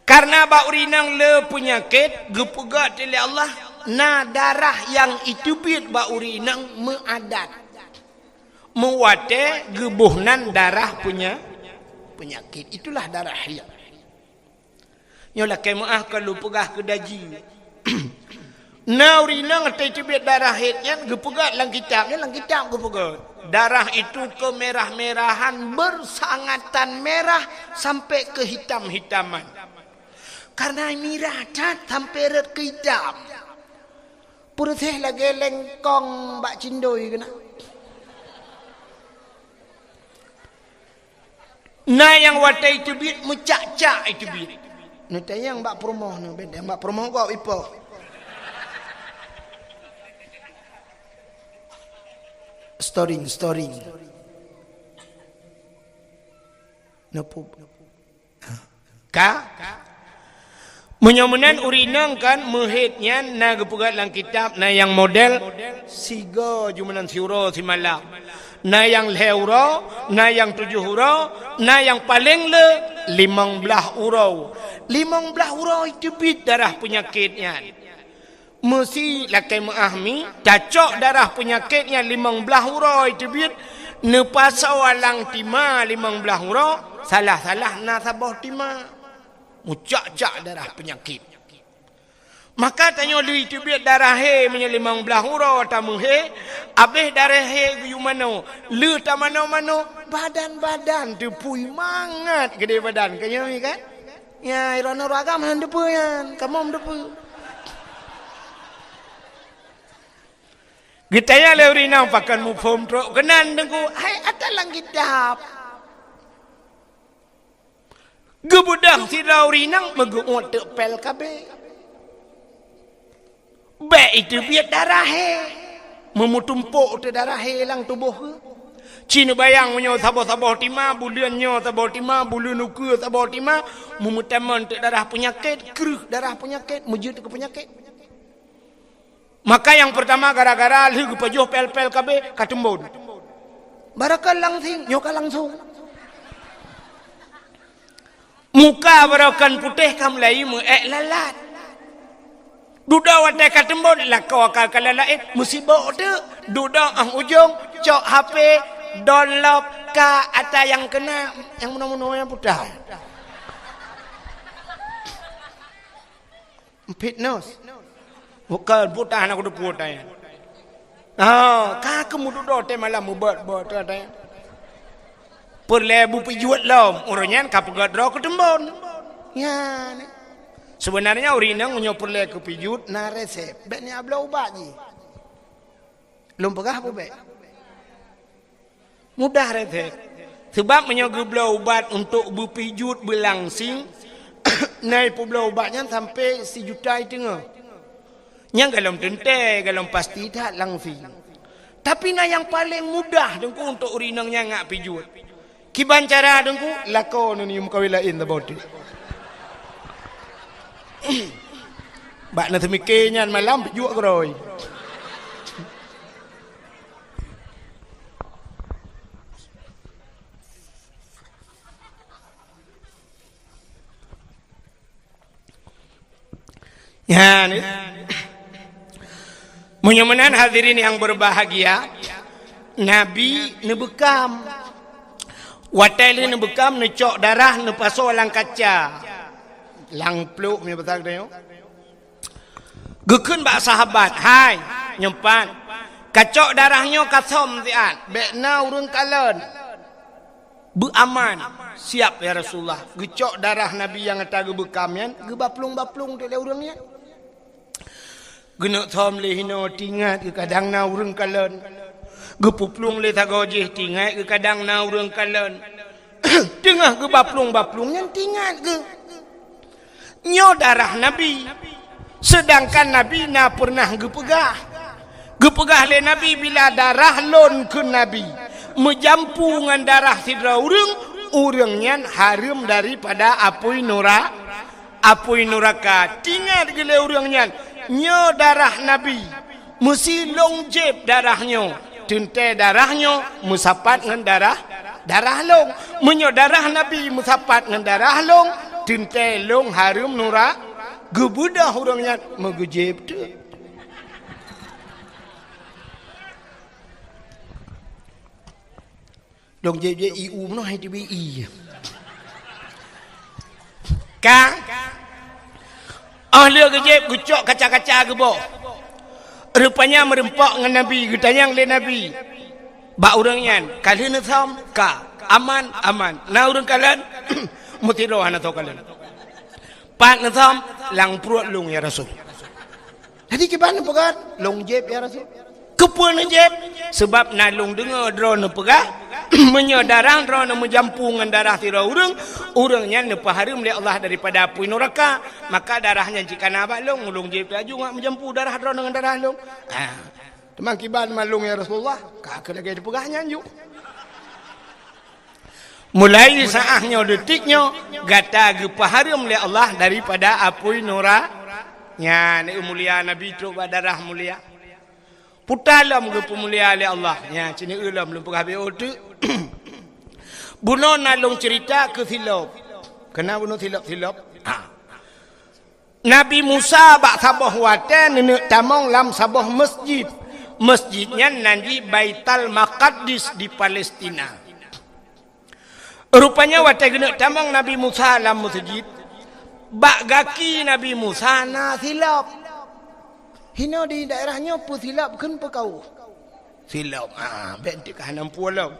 Karena bak urinang le penyakit gepegat oleh Allah na darah yang itu bit bak urinang meadat. Mewate gebuhnan darah punya penyakit. Itulah darah haid. Nyolah kemaah kalau pegah ke daji. Na urinang atau itu bit darah haidnya gepegat lang kitabnya lang kitab gepegat. Darah itu kemerah-merahan bersangatan merah sampai ke hitam-hitaman. Karena merah cat sampai red ke hitam. Putih lagi lengkong bak cindoi kena. Nah yang watai itu bit mencak-cak itu bit. Nanti yang bak promoh ni benda bak promoh kau ipo. Storing. Napu. Ka? Menyomenan urinang kan mehitnya na gepugat lang kitab na yang model siga jumanan siuro si malam. Na yang leuro, na yang 7 hurau, na yang paling le 15 hurau. 15 hurau itu bit darah penyakitnya. Mesti lakai mengahmi cacok darah penyakitnya 15 hurau itu bit nepasau alang tima 15 hurau salah-salah na sabah tima mucak-cak darah penyakit. Maka tanya lu itu bit darah he punya 15 hurau tamu he habis darah he yu mano lu ta mano-mano badan-badan tepui mangat gede badan kanya ni kan ya irana ragam han depuyan kamu depu. Gitanya leurinang pakan mu phom tro kenan dengku hai atalang kitab. Gebudang si laurinang meguot tepel kabe. Be itu biar darah he. Memutumpuk te darah he lang tubuh ke. Cina bayang menyo sabah-sabah tima bulannya sabah tima bulan uku sabah tima memutaman te darah penyakit keruh darah penyakit mujud ke penyakit. Maka yang pertama gara-gara lu pajuh pel-pel kabe katembon. Barakal langsing nyoka langsung. Muka barakan putih kam lai mu lalat. Duda wate katembon la kau akal kalalait musibah tu. Duda ang ujung cok HP download ka ata yang kena yang muno-muno yang putih. Fitness. Bukan putah nak udah putah ya. Kak kemudu dote malam mubat ada. Perlebu pijuat lom, orangnya kapugat roh ketembon. Ya, sebenarnya urinang menyoperle ke pijut na resep. Beknya abla ubat je. Lom pegah apa bek? Mudah resep. Sebab menyogobla ubat untuk berpijut berlangsing. Naik pula ubatnya sampai 1 juta itu ngah. Yang galom tente, galom pasti tak langsing. Tapi na yang paling mudah dengku untuk urinangnya ngak pijut. Kiban cara dengku lakon ni muka wilain about it. Bak na temikenya malam pijut keroy. Ya ni. Menyamanan hadirin yang berbahagia, Nabi nebekam. Watai nebekam necok darah nepaso lang kaca. lang peluk punya pasal dia. Gekun bak sahabat, hai nyempan. Kacok darahnya kasom tiat. Bekna urang kalen. Beraman. Siap ya Rasulullah. Gecok darah Nabi yang kata gebekamian, gebaplung-baplung tu le urangnya. Genak thom le hino tingat ke kadang na urang kalen. Gepuplung le tagojeh tingat ke kadang na urang kalen. Tengah gebaplung-baplung yang tingat ke. Nyo darah Nabi. Sedangkan Nabi na pernah gepegah. Gepegah le Nabi bila darah lon ke Nabi. Menjampu dengan darah sidra urangnya harum daripada apui neraka. Tingat gele urangnya. Nyo darah Nabi. Mesti longjeb darahnya. Tente darahnya musapat dengan darah long. Menyo darah Nabi musapat dengan darah long. Tente long harum neraka. Gebudah orangnya megejeb tu. Dong jeb iu mana hai TBI. Ka ahli gejeb gucok kaca-kaca gebo. Rupanya merempak dengan Nabi, getanyang le Nabi. Ba orangnya kalian tham ka aman. Na orang kalian mutiro ana to kalian. Pat ngam lang perut lung ya Rasul. Jadi gimana pegat? Long jeb ya Rasul. Kepun jeb sebab nalung dengar drone pegah menyo darah drone menjampungan darah tira urangnya nepaharum oleh Allah daripada api neraka, maka darahnya jika nabak long jeb laju ngak menjampu darah drone dengan darah long. Temang kiban malung ya Rasulullah, kak lagi dipegahnya juk. Mulai saahnya detiknya gata gepaharum oleh Allah daripada api neraka-nya. Ni mulia Nabi tu darah mulia. Putalam ge pemulia oleh Allah. Nya cini ulam belum pegah beo tu. Buno nalung cerita ke silap. Kena buno silap. Nabi Musa bak sabah watan nenek tamong lam sabah masjid. Masjidnya nanti Baitul Maqdis di Palestina. Rupanya watai kena tamang Nabi Musa dalam masjid. Bak gaki Nabi Musa na silap. Hina di daerahnya pun silap kan pekau. Silap. Bentik kahanam pulau.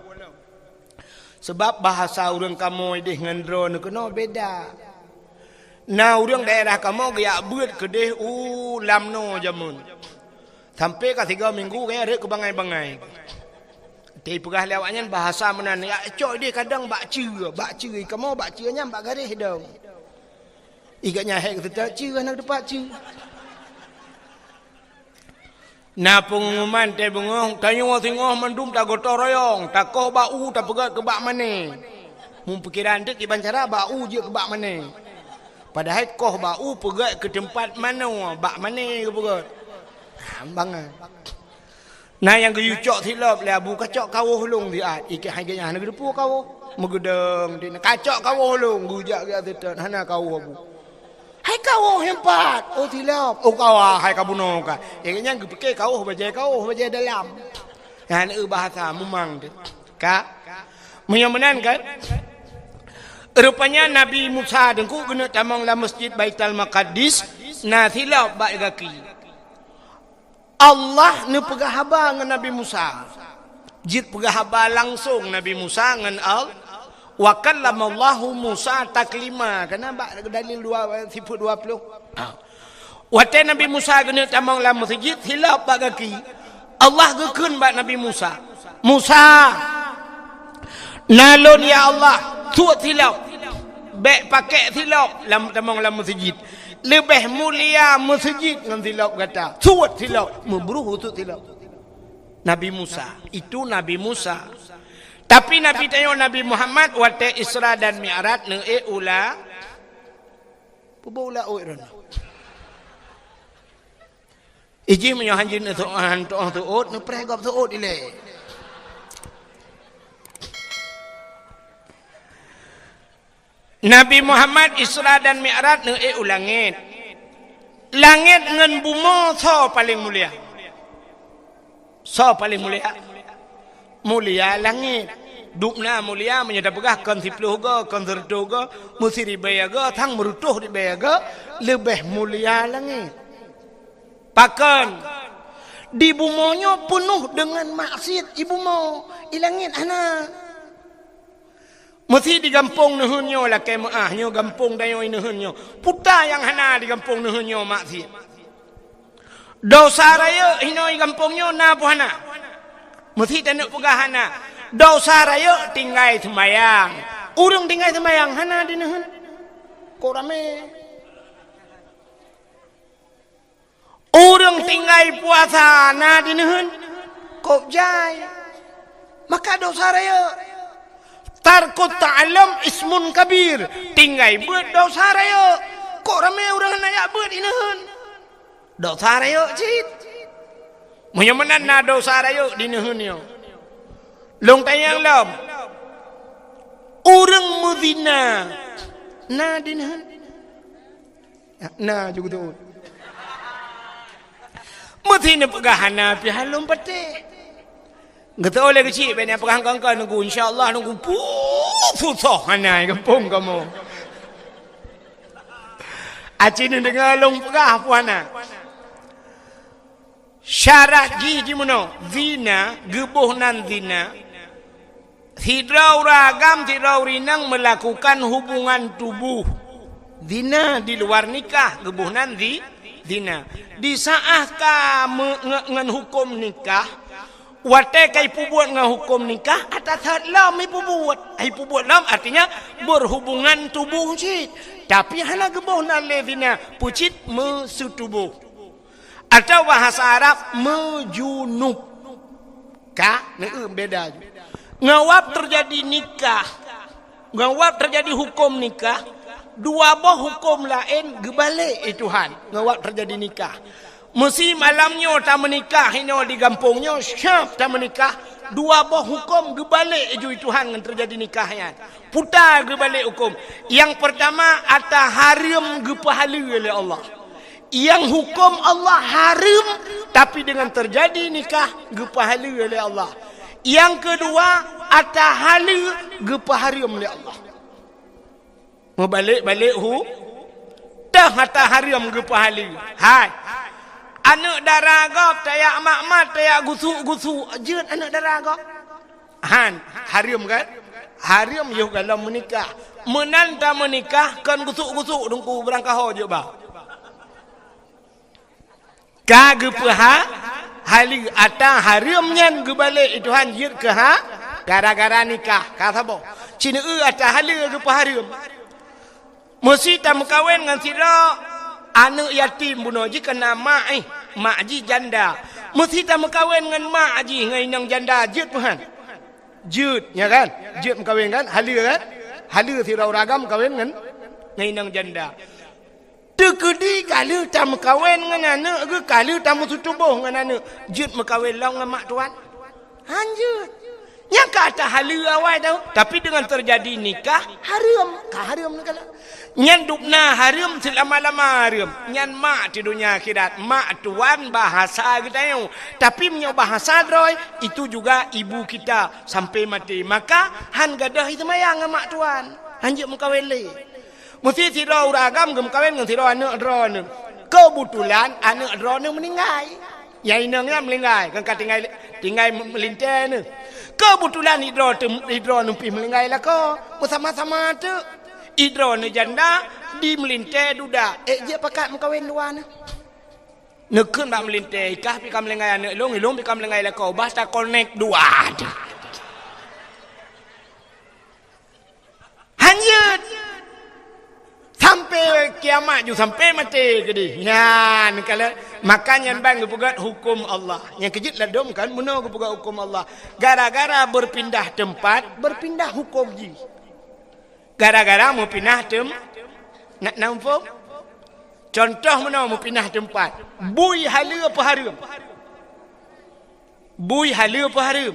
Sebab bahasa orang kamu dengan drone kena beda. Nah orang daerah kamu gaya buat kedeh lamno jamun. Sampai ke 3 minggu gaya rek ke bangai-bangai. Tapi pegah lewatnya bahasa menan. Ya cok dia kadang bak cer. Kamu bak cernya bak garis dong. Ikatnya hek kata cer anak depan cer. Na pengumuman te bengong tanyo tengok mandum tak gotong royong. Tak koh bau tak pegat ke bak mana. Mun pikiran dik iban cara bau je ke bak mana. Padahal koh bau pegat ke tempat mana. Bak mana ke pegat. Ambangan. Nah yang ke yucok silap le abu kacok kawuh long dia ikat haganya nak depu kawuh megedeng dia kacok kawuh long gujak dia tetan hana kawuh abu hai kawuh hempat silap kawah hai kabuno ka ikatnya gepeke kawuh baje dalam nah ni bahasa memang ka menyamanan kan rupanya Nabi Musa dengku kena tamang la masjid Baitul Maqdis nah silap bak gaki Allah ni pegah haba dengan Nabi Musa. Jid pegah haba langsung Nabi Musa dengan Allah. Wa kallamallahu Musa taklima. Kenapa dalil 20. Waktu Nabi Musa kena tamang dalam masjid hilap bak kaki. Allah gekun bak Nabi Musa. Musa nalon ya Allah tuat hilap. Bek pakai hilap tamang dalam masjid. Lebih mulia masjid dengan silap kata. Suat silap. Memburu untuk silap. Nabi Musa. Itu Nabi Musa. Tapi Nabi tanya Nabi Muhammad. Waktu Isra dan Mi'raj. Nge ula. Puba ula oiran. Iji menyohanjin itu. Hantu tuut. Ngeprehgap tuut ilai. Nabi Muhammad Isra dan Mi'raj langit. Langit dengan bumi so paling mulia. So paling mulia. Mulia langit. dupna mulia menyedap begah kon 10 ga kon 100 ga mesti dibayar ga thang merutuh dibayar ga lebih mulia langit. Pakan di bumonyo penuh dengan maksiat ibu mau ilangin anak. Mesti di kampung nuhunyo lah kemaahnya kampung dayo nuhunyo. Puta yang hana di kampung nuhunyo maksiat. Dosa raya hinoi kampungnya na puhana. Mesti tanuk pegahana. Dosa raya tinggal semayang. Urang tinggal semayang hana di nuhun. Kok rame. Urang tinggal puasa na di nuhun. Kok jai. Maka dosa raya. Tarkut ta'alam ismun kabir. Tinggal buat dosa raya. Kok rame urang nak buat di nuhun. Dosa raya cit. Menyamanan na dosa raya di nuhunnya. Long tayang lom. Orang muzina. Na di nuhun. Na juga tu. Muzina pegahana pihak lom pete. Ngata oleh kecil banyak pegang kangkang nunggu insya-Allah nunggu susah hana kampung kamu. Acin dengar long pegah puana. Syarat ji mono zina gebuh nan zina hidrau ragam hidrau rinang melakukan hubungan tubuh zina di luar nikah gebuh nan zina di saat ka ngan hukum nikah wate kai pubuat ngan hukum nikah atas lam ibu buat lam artinya berhubungan tubuh cit tapi hana gebuh nan zina pucit mesutubuh. Atau bahasa Arab mejunub. Ka, beda. Ngawap terjadi nikah. Ngawap terjadi hukum nikah. Dua boh hukum lain gebalik Tuhan. Ngawap terjadi nikah. Mesti malamnya tak menikah ini di kampungnya syaf tak menikah. Dua boh hukum gebalik Tuhan yang terjadi nikahnya. Putar gebalik hukum. Yang pertama ata haram gepahala oleh Allah. Yang hukum Allah haram tapi dengan terjadi nikah gepahala oleh Allah. Yang kedua atahala gepaharam oleh Allah. Membalik-balik dah ataharam gepahala. Hai. Anak daragap tayak mak-mak tayak gusu-gusu jeut anak daragap. Han haram kan? Haram yo kalau menikah. Menanta menikah kan gusuk-gusuk dengku berangkah je bah. Kage peha hali ata harimnya gebalik itu hanjir ke ha gara-gara nikah kata bo cina ata hali ke harim mesti tam kawin ngan sira anak yatim buno ji kena mak ji janda mesti tam kawin ngan mak ji ngai nang janda jut puhan jut ya kan jut kawin kan hali sira ragam kawin ngan ngai nang janda tekedi kalau tak mekawin dengan anak ke kalau tak musutubuh dengan anak jut mekawin long dengan mak tuan hanjut yang kata halu awal tahu tapi dengan terjadi nikah haram haram kalau nyan dupna haram selama-lama haram nyan mak di dunia akhirat mak tuan bahasa kita yo tapi punya bahasa droy itu juga ibu kita sampai mati maka han gadah itu mayang dengan mak tuan hanjut mekawin le. Mesti sira uragam gem kawin dengan sira anak dro ni. Kebetulan anak dro ni meninggal. Yang inangnya meninggal. Kan tinggal melintas ni. Kebetulan hidro ni pergi meninggal lah ko. Bersama-sama tu. Hidro ni janda di melintas duda. Je pakat mengkawin dua ni. Nekun tak melintas. Ikah pergi meninggal anak long. Long pergi meninggal lah ko. Basta connect dua. Hanjut. Sampai kiamat juga sampai mati ke dia. Ya, kalau makanya bang kepugat hukum Allah. Yang kejut lah dom kan, mana kepugat hukum Allah. Gara-gara berpindah tempat, berpindah hukum ji. Gara-gara mau pindah nak nampak? Contoh mana mau pindah tempat. Bui hala apa haram? Bui hala apa haram?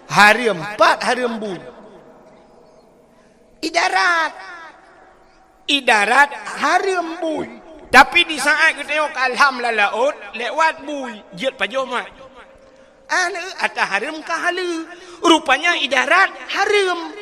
Haram, 4 haram bui. Idarat haram bui. Tapi di saat kita tengok alham laut lewat bui jut pajoh mat. Atas haram kah halu. Rupanya idarat haram.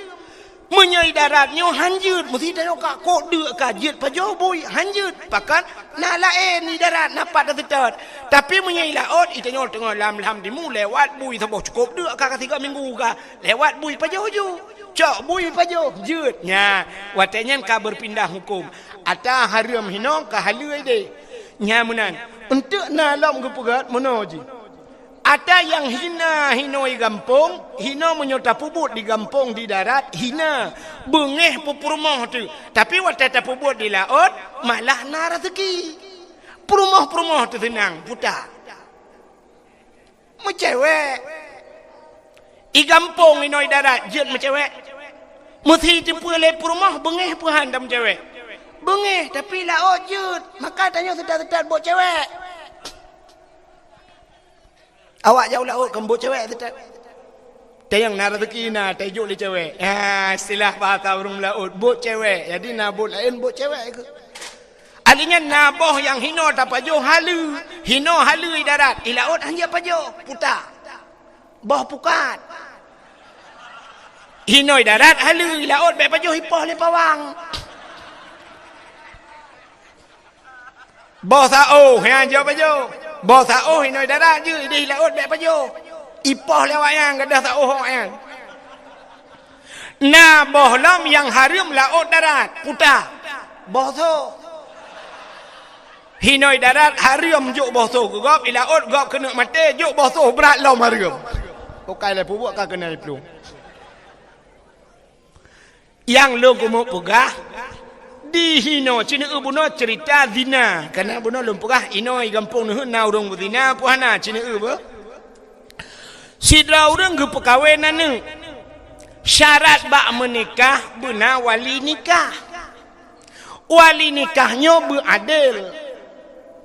Menya idaratnya hanjut. Mesti tanya kak kok dek kajut pajo boy hanjut. Pakat nak lain idarat napak dah tetat. Tapi menya ilaut itanya tengah lam dimu lewat boy sabah cukup dek kak 3 minggu kah. Lewat boy pajo ju. Cok boy pajo jut. Nya watenya ka berpindah hukum. Atas haram hino kah halu ide. Nya menan. Untuk nalam ke pegat mana ji? Ada yang hina hinoi gampung, hina menyota pubut di gampung di darat, hina bengeh pupurmoh tu. Tapi waktu tak pubut di laut, malah na rezeki. Purmoh tu tenang, putar. Mencewek. I gampung hinoi darat, jet mencewek. Mesti tipu le purmoh bengeh puhan dah mencewek. Bengeh tapi laut jet. Maka tanya sedar-sedar buat cewek. Awak jauh laut kan buat cewek tetap. Tayang nak rezeki na tajuk le cewek. Istilah bahasa orang laut buat cewek. Jadi nak buat lain buat cewek ke. Alinya naboh yang hino tak pajo halu. Hino halu di darat. Di laut hanya pajo putar. Boh pukat. Hino di darat halu di laut baik pajo hipoh le pawang. Boh sao yang jauh pajo. Bawa sa'uh inoi darat je. Dia laut baik pajo. Ipah lewat yang. Gadah sa'uh yang. Nah bohlam yang haram laut darat. Putar. Bohso. Hinoi darat haram juk bohso. Gop i laut gop kena mati. Juk bohso berat lam haram. Okai lah pubuk kah kena pelung. Yang lo kumuk pegah. Di hino cina buno cerita zina karena buno lumpurah ino i gampung nuh na urang zina puhana cina ba sidra urang ge perkawinan nu syarat bak menikah bena wali nikah beradil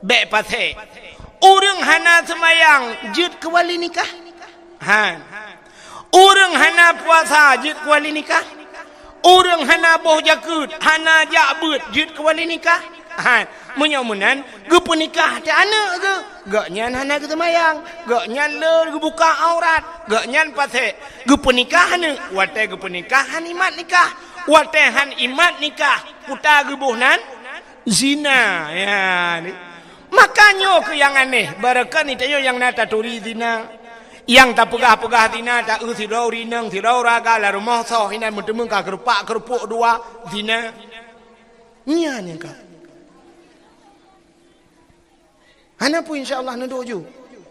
baik pasal urang hana semayang jut ke wali nikah urang hana puasa jut ke wali nikah. Orang hana boh jakut, hana jakbut, jut ke wali nikah. Menyamunan, ge penikah tak anak ke? Gak nyan hana ke semayang, gak nyan le ge buka aurat, gak nyan pasal ge penikah hana, watai ge penikahan imat nikah, watai han imat nikah, putar ge bohnan zina. Ya ni. Makanya ke yang aneh, barakan itu yang nata turi zina. Yang tak pegah-pegah zina tak sirau rinang sirau raga la rumah so hinan mutemun ka kerupuk dua zina nya ni ka ana pun insyaallah nunduk ju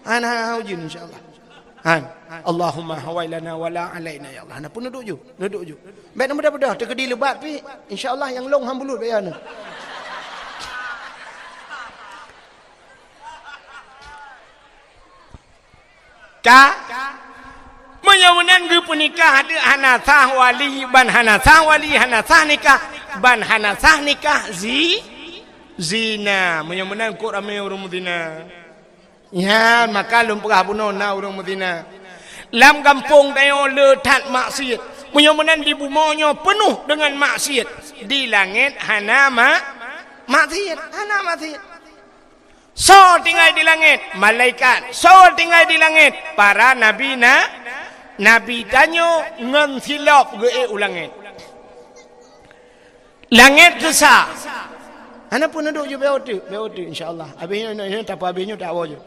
ana hujin insyaallah Allahumma hawailana wala alaina ya Allah ana pun nunduk ju baik mudah-mudah terkedi lebat pi insyaallah yang long hambulut bayana menyamunan ge penikah ada hanasah wali ban hanasah wali hanasah nikah ban hanasah nikah zina menyamunan kok ramai urang zina ya maka lumpurah buno na urang zina lam kampung tayo letat maksiat menyamunan di bumonyo penuh dengan maksiat di langit hana maksiat So tinggal di langit malaikat, so tinggal di langit para nabi nabi tanyo ngan silap ge ulangit. Langit besar. Ana pun duduk je beotu insyaallah. Habisnya tak apa habisnya tak apa je.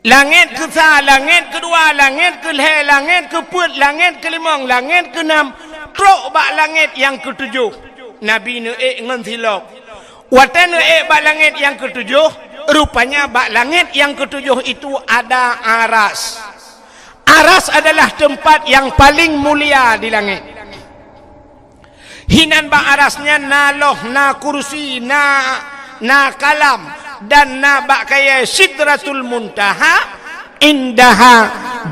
Langit besar, langit kedua, langit kelih, langit keput, langit kelimang, langit keenam, trok bak langit yang ketujuh. Nabi ngan silap. Watan bak langit yang ketujuh, rupanya bak langit yang ketujuh itu ada aras. Aras adalah tempat yang paling mulia di langit. Hinan bak arasnya na loh, na kursi, na kalam, dan na bak kaya sidratul muntaha, indaha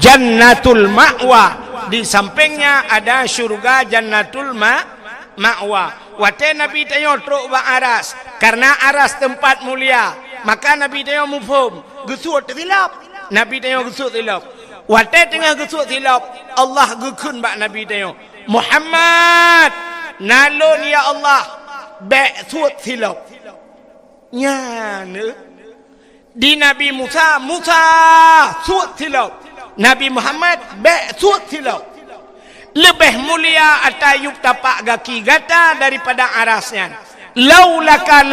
jannatul ma'wa. Di sampingnya ada syurga jannatul ma'wa. Watai Nabi tanya truk bak aras, karena aras tempat mulia, maka Nabi tanya mufhum gesut silap. Nabi tanya gesut silap. Watai tengah gesut silap, Allah gekun bak Nabi tanya Muhammad nalun ya Allah bek sut silap nya ne Di Nabi Musa suat silau. Nabi Muhammad suat silau. Lebih mulia atayub tapak kaki gata daripada arasnya. Laulaka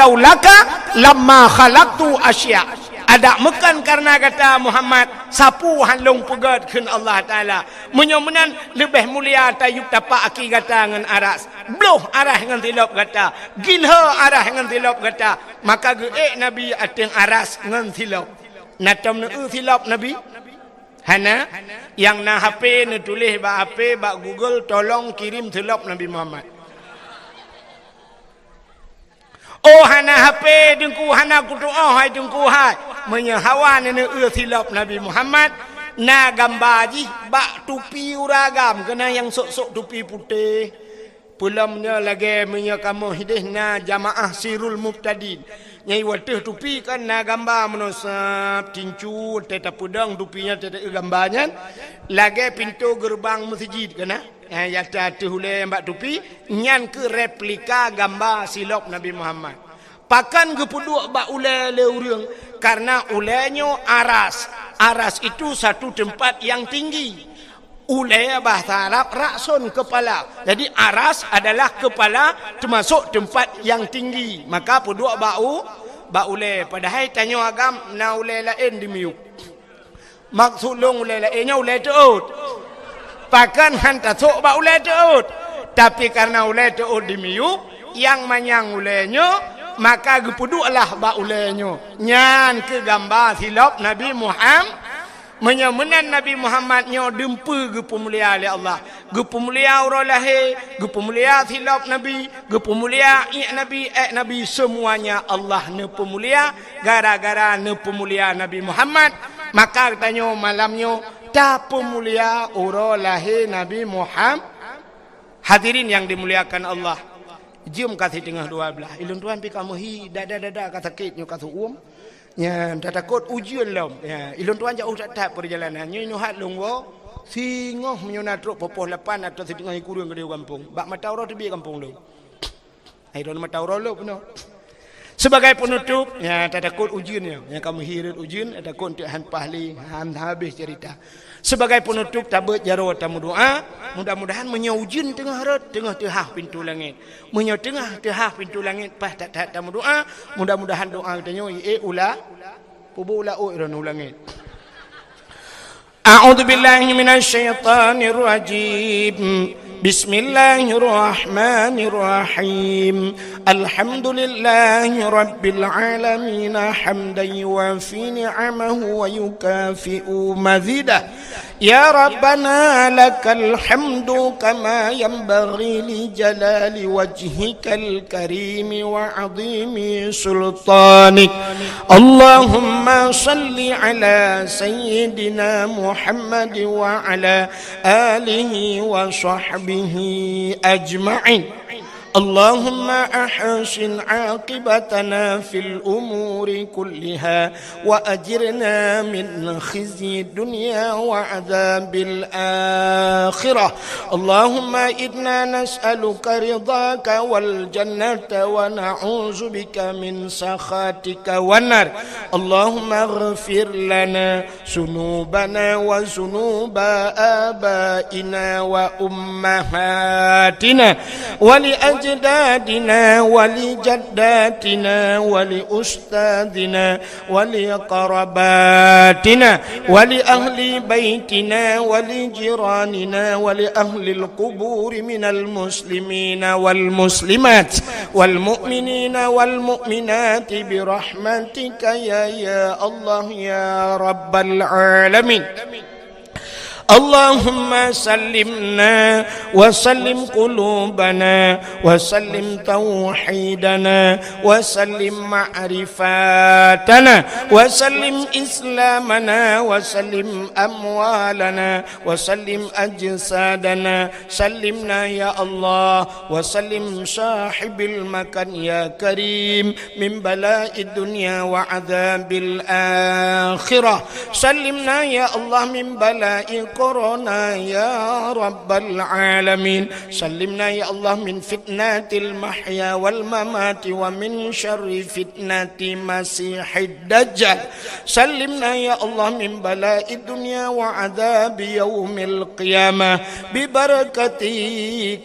lamma khalaqtu asya. Ada mekan karena kata Muhammad sapu halung pegat kun Allah Taala. Menyomenan lebih mulia atayub tapak kaki gata dengan aras. Bloh arah dengan tilap gata. Gilha arah dengan tilap gata. Maka Nabi ateng aras dengan tilap. Natam tilap Nabi. Hana yang na HP na tulis ba HP ba Google tolong kirim tilap Nabi Muhammad. Oh hana HP dengku hana ku doa hai dengku hai menyahawan na tilap Nabi Muhammad na gambar ji ba tupi uragam kena yang sok-sok tupi putih. Pulamnya lagi menyakamu hidih na jamaah Sirul Muftadin. Nyai watih tupi kan na gambar menosap tincu teta pedang tupinya teta gambarnya lagi pintu gerbang masjid kena ya tatu hule mbak tupi nyan ke replika gambar silop Nabi Muhammad pakan gepuduk bak ule leurung karena ulenyo aras itu satu tempat yang tinggi. Ulai bahasa Arab raksun kepala. Jadi aras adalah kepala termasuk tempat yang tinggi. Maka peduk bau ulai. Padahal tanya agam na ulai lain di miuk. Maksud long ulai lainnya ulai teut. Pakan hantar sok bau ulai teut. Tapi karena ulai teut di miuk yang manyang ulainya maka gepuduklah bau ulainya. Nyan ke gambar silap Nabi Muhammad. Menyamenan Nabi Muhammad nyo dempe gepemulia oleh Allah. Gepemulia urang lahir, gepemulia silap Nabi, gepemulia Nabi semuanya Allah ne pemulia gara-gara ne pemulia Nabi Muhammad. Maka tanya malamnya tak pemulia urang lahir Nabi Muhammad. Hadirin yang dimuliakan Allah. Jom kasih tengah 12. Ilun tuan pi kamu hi dada kata sakitnya kata ya, tak takut ujian lom. Ya, ilun tuan jauh tak perjalanan. Nyu hat lungwo, singoh menyuna truk popoh lapan atau setengah kurang ke kampung. Bak mata orang tebi kampung lu. Ayo mata orang lu penuh. Sebagai penutup, ya tak takut ujian ya. Kamu hirit ujian, tak takut untuk han pahli, han habis cerita. Sebagai penutup tabut jaro tamu doa, mudah-mudahan menyaujian tengah harat, tengah pintu langit. Tengah pintu langit pas tak tamu doa, mudah-mudahan doa katanya ula pubu ula iron langit. A'udzu billahi minasyaitonir rajim. Bismillahirrahmanirrahim. Alhamdulillahi rabbil alamin hamdan yuwafi ni'amahu wa yukafi'u mazidah. Ya Rabbana lakal hamdu kama yanbaghi li jalali wajhikal karimi wa 'azimi sultanik. Allahumma salli ala sayyidina Muhammad wa ala alihi wa sahbihi أجمعين. اللهم أحسن عاقبتنا في الأمور كلها وأجرنا من خزي الدنيا وعذاب الآخرة. اللهم إنا نسألك رضاك والجنة ونعوذ بك من سخطك والنار. اللهم اغفر لنا ذنوبنا وذنوب آبائنا وأمهاتنا ولأجدادنا ولجداتنا ولأستاذنا ولقرباتنا ولأهل بيتنا ولجيراننا ولأهل القبور من المسلمين والمسلمات والمؤمنين والمؤمنات برحمتك يا الله يا رب العالمين. اللهم سلمنا وسلم قلوبنا وسلم توحيدنا وسلم معرفاتنا وسلم إسلامنا وسلم أموالنا وسلم أجسادنا. سلمنا يا الله وسلم صاحب المكان يا كريم من بلاء الدنيا وعذاب الآخرة. سلمنا يا الله من بلاء فقرنا يا رب العالمين سلمنا يا الله من فتنة المحيا والممات ومن شر فتنة مسيح الدجال سلمنا يا الله من بلاء الدنيا وعذاب يوم القيامة ببركة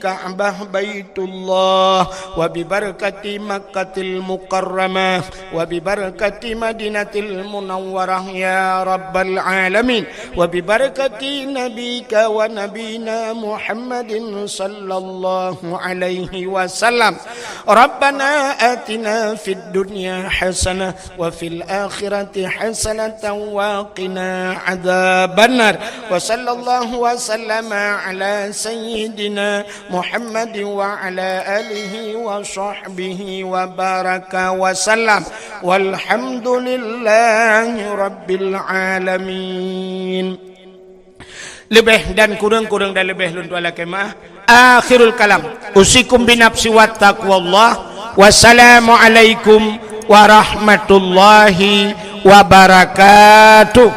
كعبة بيت الله وببركة مكة المكرمة وببركة مدينة المنورة يا رب العالمين وببركة نبيك ونبينا محمد صلى الله عليه وسلم ربنا آتنا في الدنيا حسنة وفي الآخرة حسنة وقنا عذاب النار وصلى الله وسلم على سيدنا محمد وعلى آله وصحبه وبارك وسلم والحمد لله رب العالمين. Lebih dan kurang dan lebih luntu ala kemah. Akhirul kalam. Usikum binafsi wa taqwallah. Wassalamualaikum warahmatullahi wabarakatuh.